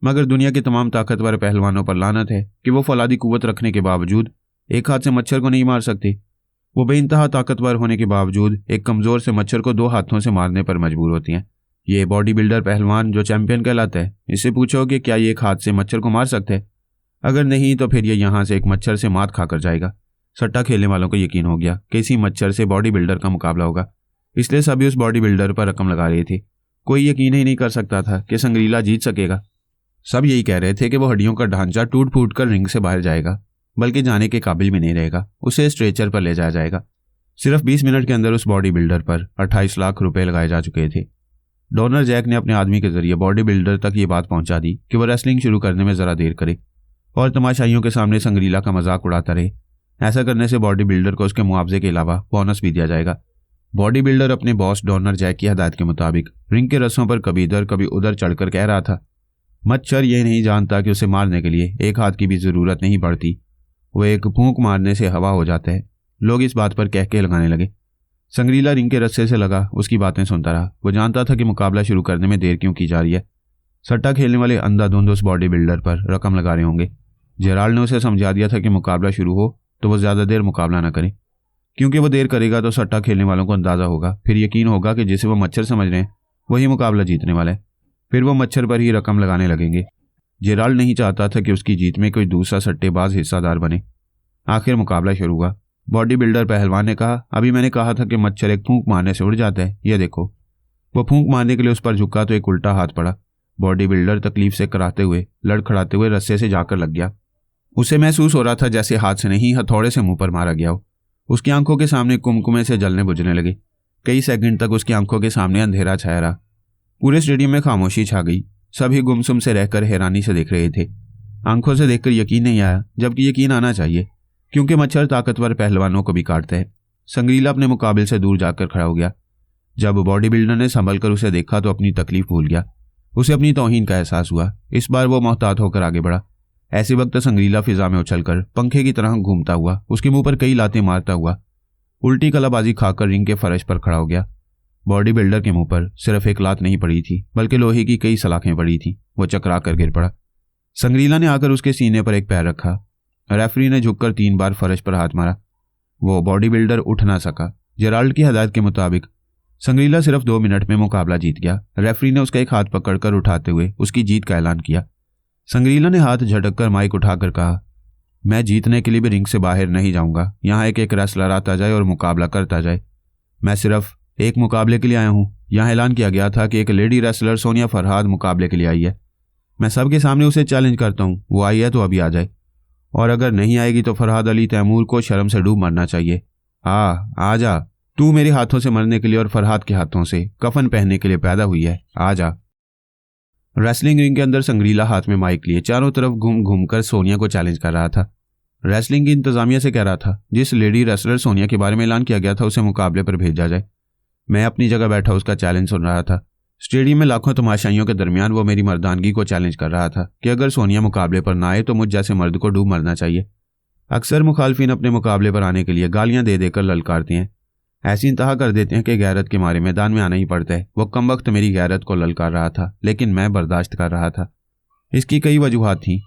Speaker 1: मगर दुनिया के तमाम ताकतवर पहलवानों पर लानत है कि वो फौलादी कुव्वत रखने के बावजूद एक हाथ से मच्छर को नहीं मार सकते। वो बेइंतहा ताकतवर होने के बावजूद एक कमजोर से मच्छर को 2 हाथों से मारने पर मजबूर होती हैं। ये बॉडी बिल्डर पहलवान जो चैंपियन कहलाता है, इससे पूछो कि क्या ये एक हाथ से मच्छर को मार सकते हैं? अगर नहीं तो फिर ये यहाँ से एक मच्छर से मात खाकर जाएगा। सट्टा खेलने वालों को यकीन हो गया कि इसी मच्छर से बॉडी बिल्डर का मुकाबला होगा, इसलिए सभी उस बॉडी बिल्डर पर रकम लगा रहे थे। कोई यकीन ही नहीं कर सकता था कि संग्रीला जीत सकेगा। सब यही कह रहे थे कि वो हड्डियों का ढांचा टूट फूट कर रिंग से बाहर जाएगा, बल्कि जाने के काबिल भी नहीं रहेगा। उसे स्ट्रेचर पर ले जाया जाएगा। सिर्फ 20 मिनट के अंदर उस बॉडी बिल्डर पर 28 लाख रुपए लगाए जा चुके थे। डोनर जैक ने अपने आदमी के जरिए बॉडी बिल्डर तक ये बात पहुंचा दी कि वो रेसलिंग शुरू करने में जरा देर करे और तमाशाइयों के सामने संग्रीला का मजाक उड़ाता रहे। ऐसा करने से बॉडी बिल्डर को उसके मुआवजे के अलावा बोनस भी दिया जाएगा। बॉडी बिल्डर अपने बॉस डोनर जैक की हदायत के मुताबिक रिंग के रस्सों पर कभी इधर कभी उधर चढ़कर कह रहा था, मच्छर ये नहीं जानता कि उसे मारने के लिए एक हाथ की भी ज़रूरत नहीं पड़ती, वो एक फूंक मारने से हवा हो जाता है। लोग इस बात पर कहके लगाने लगे। संग्रीला रिंग के रस्से से लगा उसकी बातें सुनता रहा। वो जानता था कि मुकाबला शुरू करने में देर क्यों की जा रही है। सट्टा खेलने वाले अंधाधुंध उस बॉडी बिल्डर पर रकम लगा रहे होंगे। जेराल्ड ने उसे समझा दिया था कि मुकाबला शुरू हो तो वो ज़्यादा देर मुकाबला ना करे, क्योंकि वो देर करेगा तो सट्टा खेलने वालों को अंदाज़ा होगा, फिर यकीन होगा कि जिसे वो मच्छर समझ रहे हैं वही मुकाबला जीतने वाला है, फिर वो मच्छर पर ही रकम लगाने लगेंगे। जेराल्ड नहीं चाहता था कि उसकी जीत में कोई दूसरा सट्टेबाज हिस्सादार बने। आखिर मुकाबला शुरू हुआ। बॉडी बिल्डर पहलवान ने कहा, अभी मैंने कहा था कि मच्छर एक फूंक मारने से उड़ जाता है, ये देखो। वो फूंक मारने के लिए उस पर झुका तो एक उल्टा हाथ पड़ा। बॉडी बिल्डर तकलीफ से कराते हुए लड़खड़ाते हुए रस्से से जाकर लग गया। उसे महसूस हो रहा था जैसे हाथ से नहीं हथौड़े से मुंह पर मारा गया हो। उसकी आंखों के सामने कुमकुमे से जलने बुझने लगे। कई सेकंड तक उसकी आंखों के सामने अंधेरा छाया रहा। पूरे स्टेडियम में खामोशी छा गई। सभी गुमसुम से रहकर हैरानी से देख रहे थे। आंखों से देखकर यकीन नहीं आया, जबकि यकीन आना चाहिए, क्योंकि मच्छर ताकतवर पहलवानों को भी काटता है। संग्रीला अपने मुकाबले से दूर जाकर खड़ा हो गया। जब बॉडी बिल्डर ने संभल कर उसे देखा तो अपनी तकलीफ भूल गया। उसे अपनी तौहीन का एहसास हुआ। इस बार वो मोहतात होकर आगे बढ़ा। ऐसे वक्त संग्रीला फिजा में उछलकर पंखे की तरह घूमता हुआ उसके मुंह पर कई लातें मारता हुआ उल्टी कलाबाजी खाकर रिंग के फर्श पर खड़ा हो गया। बॉडी बिल्डर के मुंह पर सिर्फ एक लात नहीं पड़ी थी, बल्कि लोहे की कई सलाखें पड़ी थी। वो चकरा कर गिर पड़ा। संग्रीला ने आकर उसके सीने पर एक पैर रखा। रेफरी ने झुककर 3 बार फर्श पर हाथ मारा। वो बॉडी बिल्डर उठ ना सका। जेराल्ड की हदायत के मुताबिक संग्रीला सिर्फ 2 मिनट में मुकाबला जीत गया। रेफरी ने उसका एक हाथ पकड़कर उठाते हुए उसकी जीत का ऐलान किया। संग्रीला ने हाथ झटककर माइक उठाकर कहा, मैं जीतने के लिए भी रिंग से बाहर नहीं जाऊंगा। यहाँ एक एक रेसलर आता जाए और मुकाबला करता जाए। मैं सिर्फ एक मुकाबले के लिए आया हूँ। यहाँ ऐलान किया गया था कि एक लेडी रेसलर सोनिया फरहाद मुकाबले के लिए आई है। मैं सबके सामने उसे चैलेंज करता हूँ। वो आई है तो अभी आ जाए, और अगर नहीं आएगी तो फरहाद अली तैमूर को शर्म से डूब मरना चाहिए। आ जा। तू मेरे हाथों से मरने के लिए और फरहाद के हाथों से कफन पहनने के लिए पैदा हुई है। आ जा। रेसलिंग रिंग के अंदर संग्रीला हाथ में माइक लिए चारों तरफ घूम घूम कर सोनिया को चैलेंज कर रहा था। रेसलिंग की इंतजामिया से कह रहा था, जिस लेडी रेसलर सोनिया के बारे में ऐलान किया गया था उसे मुकाबले पर भेजा जाए। मैं अपनी जगह बैठा उसका चैलेंज सुन रहा था। स्टेडियम में लाखों तमाशाइयों के दरमियान वो मेरी मर्दानगी को चैलेंज कर रहा था कि अगर सोनिया मुकाबले पर ना आए तो मुझ जैसे मर्द को डूब मरना चाहिए। अक्सर मुखालफिन अपने मुकाबले पर आने के लिए गालियां दे देकर ललकारते हैं। ऐसी इंतहा कर देते हैं कि गैरत के मारे मैदान में आना ही पड़ता है। वो कमबख्त मेरी गैरत को ललकार रहा था, लेकिन मैं बर्दाश्त कर रहा था। इसकी कई वजूहात थीं।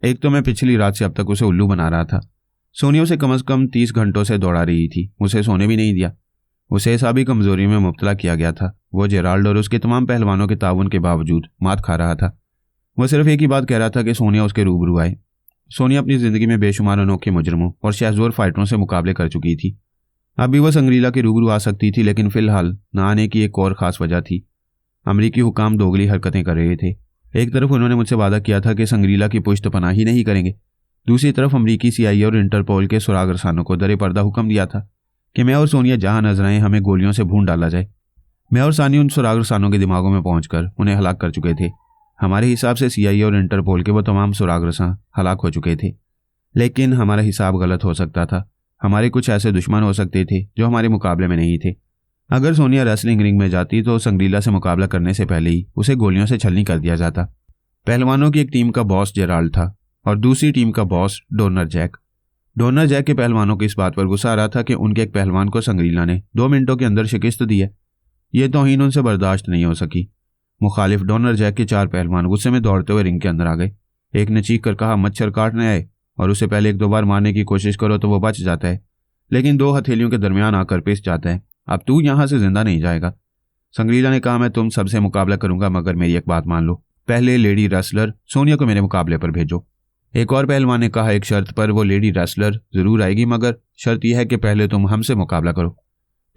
Speaker 1: एक तो मैं पिछली रात से अब तक उसे उल्लू बना रहा था। सोनिया उसे कम से कम 30 घंटों से दौड़ा रही थी। उसे सोने भी नहीं दिया। उसे हिसाबी कमजोरी में मुब्तला किया गया था। वो जेराल्ड और उसके तमाम पहलवानों के ताउन के बावजूद मात खा रहा था। वो सिर्फ एक ही बात कह रहा था कि सोनिया उसके रूबरू आए। सोनिया अपनी ज़िंदगी में बेशुमार अनोखे मुजरमों और शहज़ोर फाइटरों से मुकाबले कर चुकी थी। अब भी वह संग्रीला के रूबरू आ सकती थी, लेकिन फिलहाल न आने की एक और ख़ास वजह थी। अमरीकी हुकाम दोगली हरकतें कर रहे थे। एक तरफ उन्होंने मुझसे वादा किया था कि संग्रीला की पुश्त पनाही नहीं करेंगे। दूसरी तरफ अमरीकी CIA और इंटरपोल के सुराग रसानों को दरे पर्दा हुक्म दिया था कि मैं और सोनिया जहां नजर आए हमें गोलियों से भून डाला जाए। मैं और सानी उन सुराग रसानों के दिमागों में पहुंचकर उन्हें हलाक कर चुके थे। हमारे हिसाब से CIA और इंटरपोल के वो तमाम सुराग रसा हलाक हो चुके थे, लेकिन हमारा हिसाब गलत हो सकता था। हमारे कुछ ऐसे दुश्मन हो सकते थे जो हमारे मुकाबले में नहीं थे। अगर सोनिया रेसलिंग रिंग में जाती तो संग्रीला से मुकाबला करने से पहले ही उसे गोलियों से छलनी कर दिया जाता। पहलवानों की एक टीम का बॉस जेराल्ड था और दूसरी टीम का boss Donor Jack. Donor Jack के पहलवानों को इस बात पर गुस्सा आ रहा था कि उनके एक पहलवान को संग्रीला ने 2 मिनटों के अंदर शिकस्त दी है। ये तौहीन उनसे बर्दाश्त नहीं हो सकी। मुखालिफ डोनर जैक के 4 पहलवान गुस्से में दौड़ते हुए रिंग के अंदर आ गए। एक ने चीख कर कहा, मच्छर काटने आए और उसे पहले 1-2 बार मारने की कोशिश करो तो वो बच जाता है, लेकिन 2 हथेलियों के दरमियान आकर पिस जाता है। अब तू यहां से जिंदा नहीं जाएगा। संग्रीला ने कहा, मैं तुम सबसे मुकाबला करूंगा, मगर मेरी एक बात मान लो। पहले लेडी रेसलर सोनिया को मेरे मुकाबले पर भेजो। एक और पहलवान ने कहा, एक शर्त पर। वो लेडी रेसलर जरूर आएगी, मगर शर्त यह है कि पहले तुम हमसे मुकाबला करो।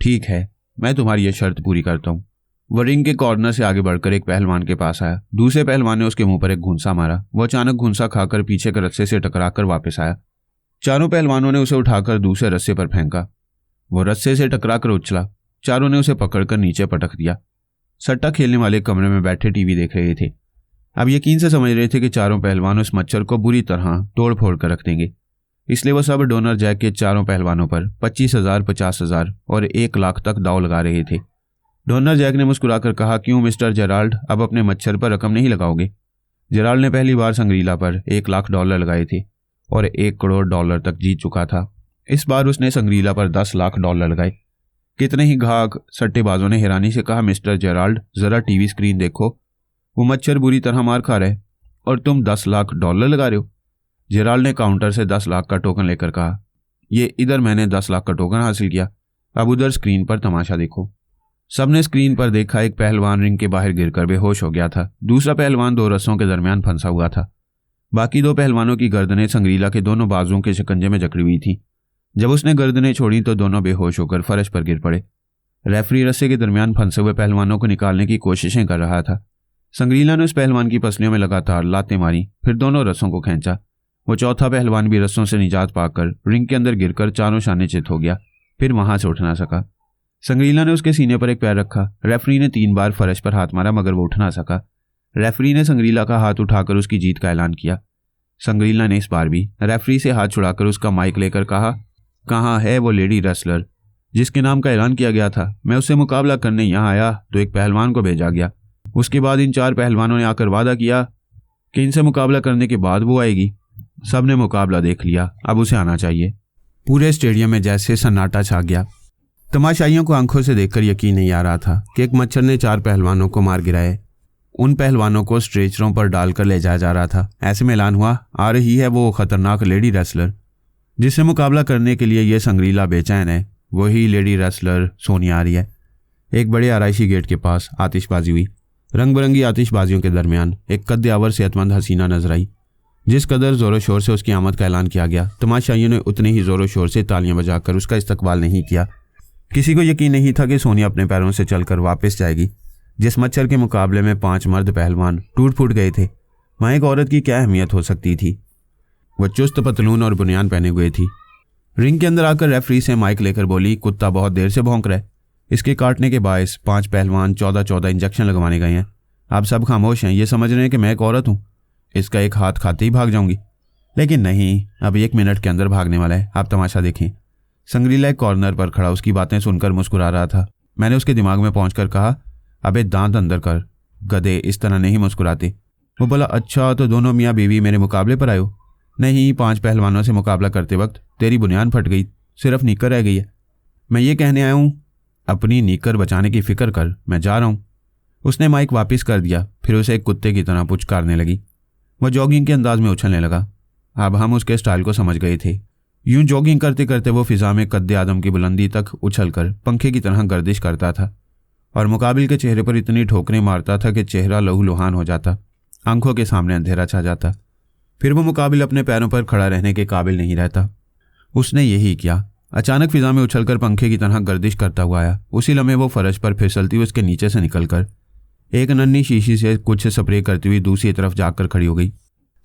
Speaker 1: ठीक है, मैं तुम्हारी यह शर्त पूरी करता हूँ। वो रिंग के कॉर्नर से आगे बढ़कर एक पहलवान के पास आया। दूसरे पहलवान ने उसके मुंह पर एक घूंसा मारा। वो अचानक घूंसा खाकर पीछे के रस्से से टकराकर वापस आया। चारों पहलवानों ने उसे उठाकर दूसरे रस्से पर फेंका। वो रस्से से टकराकर उछला। चारों ने उसे पकड़कर नीचे पटक दिया। सट्टा खेलने वाले कमरे में बैठे टीवी देख रहे थे। अब यकीन से समझ रहे थे कि चारों पहलवान उस मच्छर को बुरी तरह तोड़ फोड़ कर रख देंगे। इसलिए वो सब डोनर जैक के चारों पहलवानों पर 25,000, 50,000 और 1 लाख तक दाव लगा रहे थे। डोनर जैक ने मुस्कुराकर कहा, क्यों मिस्टर जेराल्ड, अब अपने मच्छर पर रकम नहीं लगाओगे? जेराल्ड ने पहली बार संग्रीला पर $1,00,000 लगाए थे और $1 करोड़ तक जीत चुका था। इस बार उसने संग्रीला पर $10,00,000 लगाए। कितने ही घाघ सट्टेबाजों ने हैरानी से कहा, मिस्टर जेराल्ड जरा टीवी स्क्रीन देखो, वो मच्छर बुरी तरह मार खा रहे और तुम $10,00,000 लगा रहे हो। जेराल्ड ने काउंटर से 10 लाख का टोकन लेकर कहा, ये इधर मैंने 10 लाख का टोकन हासिल किया, अब उधर स्क्रीन पर तमाशा देखो। सबने स्क्रीन पर देखा, एक पहलवान रिंग के बाहर गिरकर बेहोश हो गया था। दूसरा पहलवान 2 रस्सों के दरमियान फंसा हुआ था। बाकी 2 पहलवानों की गर्दनें संग्रीला के दोनों बाजुओं के शिकंजे में जकड़ी हुई थी। जब उसने गर्दनें छोड़ी तो दोनों बेहोश होकर फर्श पर गिर पड़े। रेफरी रस्से के दरमियान फंसे हुए पहलवानों को निकालने की कोशिशें कर रहा था। संग्रीला ने उस पहलवान की पसलियों में लगातार लातें मारी, फिर दोनों रस्सों को खींचा। वो चौथा पहलवान भी रस्सों से निजात पाकर रिंग के अंदर गिरकर चारों शाने चित हो गया, फिर वहां से उठ ना सका। संग्रीला ने उसके सीने पर एक पैर रखा। रेफरी ने 3 बार फर्श पर हाथ मारा मगर वो उठ ना सका। रेफरी ने संग्रीला का हाथ उठाकर उसकी जीत का ऐलान किया। संग्रीला ने इस बार भी रेफरी से हाथ छुड़ाकर उसका माइक लेकर कहा, कहाँ है वो लेडी रेसलर जिसके नाम का ऐलान किया गया था? मैं उससे मुकाबला करने यहाँ आया तो एक पहलवान को भेजा गया। उसके बाद इन 4 पहलवानों ने आकर वादा किया कि इनसे मुकाबला करने के बाद वो आएगी। सब ने मुकाबला देख लिया, अब उसे आना चाहिए। पूरे स्टेडियम में जैसे सन्नाटा छा गया। तमाशाइयों को आंखों से देखकर यकीन नहीं आ रहा था कि एक मच्छर ने 4 पहलवानों को मार गिराए। उन पहलवानों को स्ट्रेचरों पर डालकर ले जाया जा रहा था। ऐसे में ऐलान हुआ, आ रही है वो खतरनाक लेडी रेसलर जिससे मुकाबला करने के लिए ये संग्रीला बेचैन है। वही लेडी रेसलर सोनिया आ रही है। एक बड़े आराइशी गेट के पास आतिशबाजी हुई। रंग बिरंगी आतिशबाजियों के दरमियान एक कद्यावर सेहतमंद हसीना नजर आई। जिस कदर जोरों शोर से उसकी आमद का ऐलान किया गया, तमाशाइयों ने उतने ही जोरों शोर से तालियां बजाकर उसका इस्तकबाल नहीं किया। किसी को यकीन नहीं था कि सोनिया अपने पैरों से चलकर वापस जाएगी। जिस मच्छर के मुकाबले में 5 मर्द पहलवान टूट फूट गए थे, वहाँ एक औरत की क्या अहमियत हो सकती थी। वह चुस्त पतलून और बुनियान पहने हुए थी। रिंग के अंदर आकर रेफरी से माइक लेकर बोली, कुत्ता बहुत देर से भौंक रहा है। इसके काटने के बायस 5 पहलवान 14 इंजेक्शन लगवाने गए हैं। आप सब खामोश हैं, ये समझ रहे हैं कि मैं एक औरत हूँ। इसका एक हाथ खाते ही भाग जाऊंगी, लेकिन नहीं, अब 1 मिनट के अंदर भागने वाला है। आप तमाशा देखें। संग्रीला एक कॉर्नर पर खड़ा उसकी बातें सुनकर मुस्कुरा रहा था। मैंने उसके दिमाग में पहुंचकर कहा, अबे दांत अंदर कर गधे, इस तरह नहीं मुस्कुराते। वो बोला, अच्छा तो दोनों मियाँ बीवी मेरे मुकाबले पर आए हो? नहीं, 5 पहलवानों से मुकाबला करते वक्त तेरी बुनियान फट गई, सिर्फ नीकर रह गई है। मैं ये कहने आया हूँ, अपनी नीकर बचाने की फिक्र कर, मैं जा रहा हूँ। उसने माइक वापस कर दिया, फिर उसे एक कुत्ते की तरह पुचकारने लगी। वह जॉगिंग के अंदाज में उछलने लगा। अब हम उसके स्टाइल को समझ गए थे। यूं जॉगिंग करते करते वो फिजा में कद्दे आदम की बुलंदी तक उछलकर पंखे की तरह गर्दिश करता था और मुकाबिल के चेहरे पर इतनी ठोकरें मारता था कि चेहरा लहूलुहान हो जाता, आंखों के सामने अंधेरा छा जाता। फिर वो मुकाबिल अपने पैरों पर खड़ा रहने के काबिल नहीं रहता। उसने यही किया। अचानक फिजा में उछलकर पंखे की तरह गर्दिश करता हुआ आया। उसी लम्हे वो फर्श पर फिसलती हुई उसके नीचे से निकलकर एक नन्ही शीशी से कुछ स्प्रे करती हुई दूसरी तरफ जाकर खड़ी हो गई।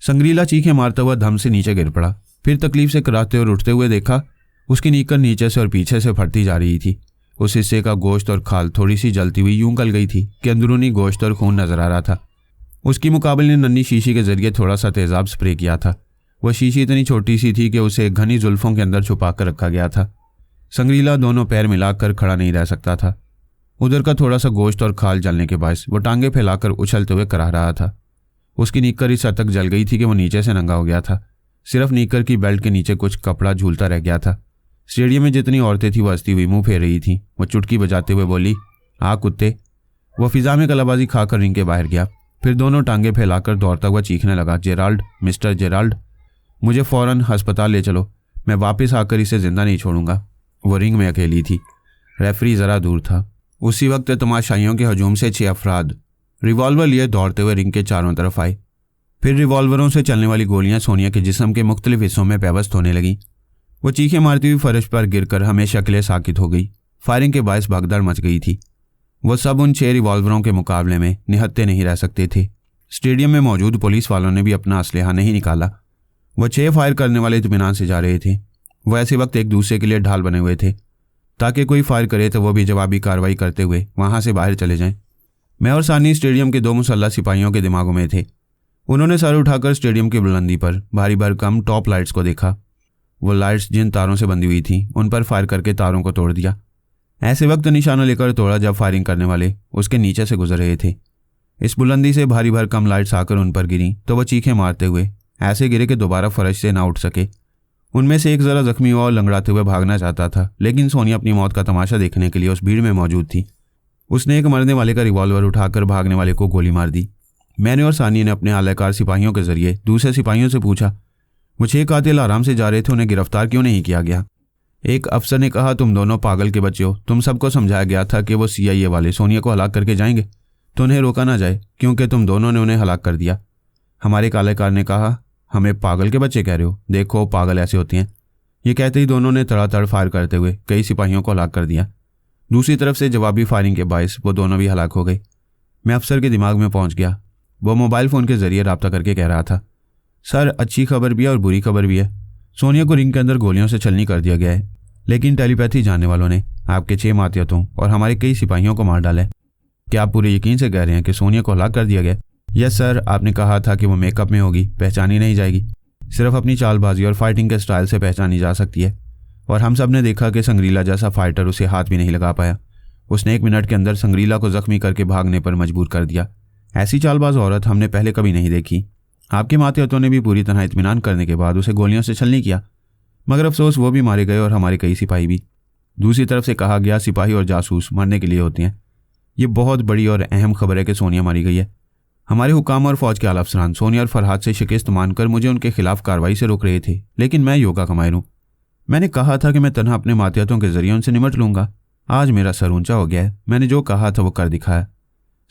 Speaker 1: संग्रीला चीखें मारता हुआ धम से नीचे गिर पड़ा। फिर तकलीफ से कराते और उठते हुए देखा, उसकी नीकर नीचे से और पीछे से फटती जा रही थी। उस हिस्से का गोश्त और खाल थोड़ी सी जलती हुई यूं गल गई थी कि अंदरूनी गोश्त और खून नजर आ रहा था। उसकी मुकाबिल ने नन्ही शीशी के जरिए थोड़ा सा तेजाब स्प्रे किया था। वह शीशी इतनी छोटी सी थी कि उसे घनी जुल्फों के अंदर छुपा कर रखा गया था। संग्रीला दोनों पैर मिलाकर खड़ा नहीं रह सकता था। उधर का थोड़ा सा गोश्त और खाल जलने के बायस वो टांगे फैलाकर उछलते हुए कराह रहा था। उसकी नीकर इस हद तक जल गई थी कि वो नीचे से नंगा हो गया था। सिर्फ नीकर की बेल्ट के नीचे कुछ कपड़ा झूलता रह गया था। स्टेडियम में जितनी औरतें थी वो हंसती हुई मुंह फेर रही थी। वो चुटकी बजाते हुए बोली, हाँ कुत्ते। वो फिजा में कलाबाजी खाकर रिंग के बाहर गया। फिर दोनों टांगे फैलाकर दौड़ता हुआ चीखने लगा, जेराल्ड, मिस्टर जेराल्ड, मुझे फौरन अस्पताल ले चलो। मैं वापस आकर इसे जिंदा नहीं छोड़ूंगा। वो रिंग में अकेली थी। रेफरी जरा दूर था। उसी वक्त तमाशाइयों के हजूम से 6 अफराद रिवॉल्वर लिए दौड़ते हुए रिंग के चारों तरफ आए। फिर रिवॉल्वरों से चलने वाली गोलियां सोनिया के जिस्म के मुख्तलिफ हिस्सों में पैवस्त होने लगी। वो चीखें मारती हुई फर्श पर गिरकर हमेशा के लिए साकित हो गई। फायरिंग के बायस भगदड़ मच गई थी। वो सब उन 6 रिवॉल्वरों के मुकाबले में निहत्ते नहीं रह सकते थे। स्टेडियम में मौजूद पुलिस वालों ने भी अपना असलहा नहीं निकाला। वह 6 फायर करने वाले इत्मीनान से जा रहे थे। वह ऐसे वक्त एक दूसरे के लिए ढाल बने हुए थे ताकि कोई फायर करे तो वो भी जवाबी कार्रवाई करते हुए वहां से बाहर चले जाएं। मैं और सानी स्टेडियम के 2 मुसल्लह सिपाहियों के दिमागों में थे। उन्होंने सर उठाकर स्टेडियम की बुलंदी पर भारी भरकम टॉप लाइट्स को देखा। वो लाइट्स जिन तारों से बंधी हुई थी उन पर फायर करके तारों को तोड़ दिया। ऐसे वक्त निशाना लेकर तोड़ा जब फायरिंग करने वाले उसके नीचे से गुजर रहे थे। इस बुलंदी से भारी भरकम लाइट्स आकर उन पर गिरी तो वह चीखें मारते हुए ऐसे गिरे कि दोबारा फर्श से ना उठ सके। उनमें से एक जरा जख्मी हुआ और लंगड़ाते हुए भागना चाहता था, लेकिन सोनिया अपनी मौत का तमाशा देखने के लिए उस भीड़ में मौजूद थी। उसने एक मरने वाले का रिवॉल्वर उठाकर भागने वाले को गोली मार दी। मैंने और सानिया ने अपने आलाकार सिपाहियों के जरिए दूसरे सिपाहियों से पूछा, वो 6 कातिल आराम से जा रहे थे, उन्हें गिरफ्तार क्यों नहीं किया गया? एक अफसर ने कहा, तुम दोनों पागल के बच्चे हो। तुम सबको समझाया गया था कि वो CIA वाले सोनिया को हलाक करके जाएंगे तो उन्हें रोका ना जाए, क्योंकि तुम दोनों ने उन्हें हलाक कर दिया। हमारे कालेकार ने कहा, हमें पागल के बच्चे कह रहे हो? देखो पागल ऐसे होती हैं। ये कहते ही दोनों ने तड़ातड़ फायर करते हुए कई सिपाहियों को हलाक कर दिया। दूसरी तरफ से जवाबी फायरिंग के बायस वो दोनों भी हलाक हो गए। मैं अफसर के दिमाग में पहुंच गया। वो मोबाइल फ़ोन के जरिए रब्ता करके कह रहा था, सर अच्छी खबर भी है और बुरी खबर भी है। सोनिया को रिंग के अंदर गोलियों से छलनी कर दिया गया है, लेकिन टेलीपैथी जानने वालों ने आपके 6 मातियतों और हमारे कई सिपाहियों को मार डाला है। क्या आप पूरे यकीन से कह रहे हैं कि सोनिया को हलाक कर दिया गया? यस सर, आपने कहा था कि वो मेकअप में होगी, पहचानी नहीं जाएगी, सिर्फ अपनी चालबाजी और फाइटिंग के स्टाइल से पहचानी जा सकती है। और हम सब ने देखा कि संग्रीला जैसा फाइटर उसे हाथ भी नहीं लगा पाया। उसने 1 मिनट के अंदर संग्रीला को जख्मी करके भागने पर मजबूर कर दिया। ऐसी चालबाज औरत हमने पहले कभी नहीं देखी। आपके मातियतों ने भी पूरी तरह इत्मीनान करने के बाद उसे गोलियों से छलनी किया, मगर अफसोस वो भी मारे गए और हमारे कई सिपाही भी। दूसरी तरफ से कहा गया, सिपाही और जासूस मरने के लिए होते हैं। ये बहुत बड़ी और अहम खबर है कि सोनिया मारी गई है। हमारे हुकाम और फौज के आला अफसरान सोनिया और फरहाद से शिकस्त मानकर मुझे उनके खिलाफ कार्रवाई से रोक रहे थे, लेकिन मैं योगा का माहिर हूं। मैंने कहा था कि मैं तन्हा अपने मातियतों के जरिए उनसे निमट लूंगा। आज मेरा सर ऊंचा हो गया है। मैंने जो कहा था वो कर दिखाया।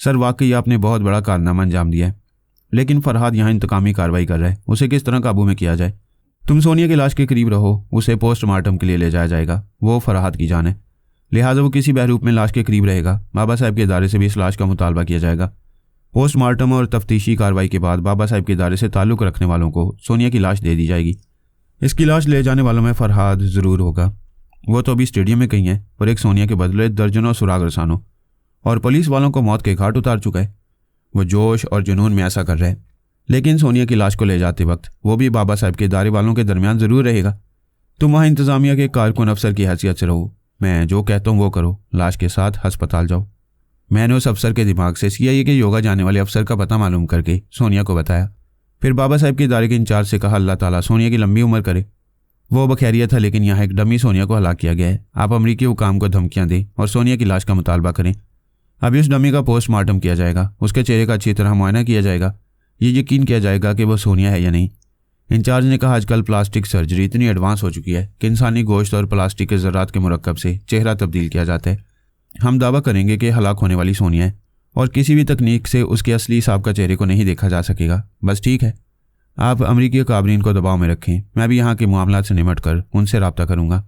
Speaker 1: सर वाकई आपने बहुत बड़ा कारनामा अंजाम दिया है, लेकिन फरहाद यहाँ इंतकामी कार्रवाई कर रहा है। उसे किस तरह काबू में किया जाए? तुम सोनिया की लाश के करीब रहो, उसे पोस्टमार्टम के लिए ले जाया जाएगा। वो फरहाद की जान है, लिहाजा वो किसी बहरूप में लाश के करीब रहेगा। बाबा साहब के इदारे से भी इस लाश का मुतालबा किया जाएगा। पोस्टमार्टम और तफ्तीशी कार्रवाई के बाद बाबा साहब के इदारे से ताल्लुक़ रखने वालों को सोनिया की लाश दे दी जाएगी। इसकी लाश ले जाने वालों में फरहाद ज़रूर होगा। वो तो अभी स्टेडियम में कहीं है और एक सोनिया के बदले दर्जनों सुराग रसानों और पुलिस वालों को मौत के घाट उतार चुका है। वो जोश और जुनून में ऐसा कर रहा है, लेकिन सोनिया की लाश को ले जाते वक्त वो भी बाबा साहब के इदारे वालों के दरमियान ज़रूर रहेगा। तुम वहाँ इंतज़ामिया के कारकुन अफसर की हैसियत से रहो। मैं जो कहता हूँ वो करो। लाश के साथ अस्पताल जाओ। मैंने उस अफसर के दिमाग से CIA के योगा जाने वाले अफसर का पता मालूम करके सोनिया को बताया। फिर बाबा साहब के इदारे के इंचार्ज से कहा, अल्लाह ताला सोनिया की लंबी उम्र करे। वो बखैरियत था, लेकिन यहाँ एक डमी सोनिया को हलाक किया गया है। आप अमरीकी हुकाम को धमकियाँ दें और सोनिया की लाश का मुतालबा करें। अभी उस डमी का पोस्टमार्टम किया जाएगा। उसके चेहरे का अच्छी तरह मुआयना किया जाएगा। ये यकीन किया जाएगा कि वो सोनिया है या नहीं। इंचार्ज ने कहा, आजकल प्लास्टिक सर्जरी इतनी एडवांस हो चुकी है कि इंसानी गोश्त और प्लास्टिक के ज़रात के मुरक्कब से चेहरा तब्दील किया जाता है। हम दावा करेंगे कि हलाक होने वाली सोनिया है और किसी भी तकनीक से उसके असली साहब का चेहरे को नहीं देखा जा सकेगा। बस ठीक है, आप अमरीकी काबरीन को दबाव में रखें। मैं भी यहाँ के मामलात से निमट कर उनसे रब्ता करूँगा।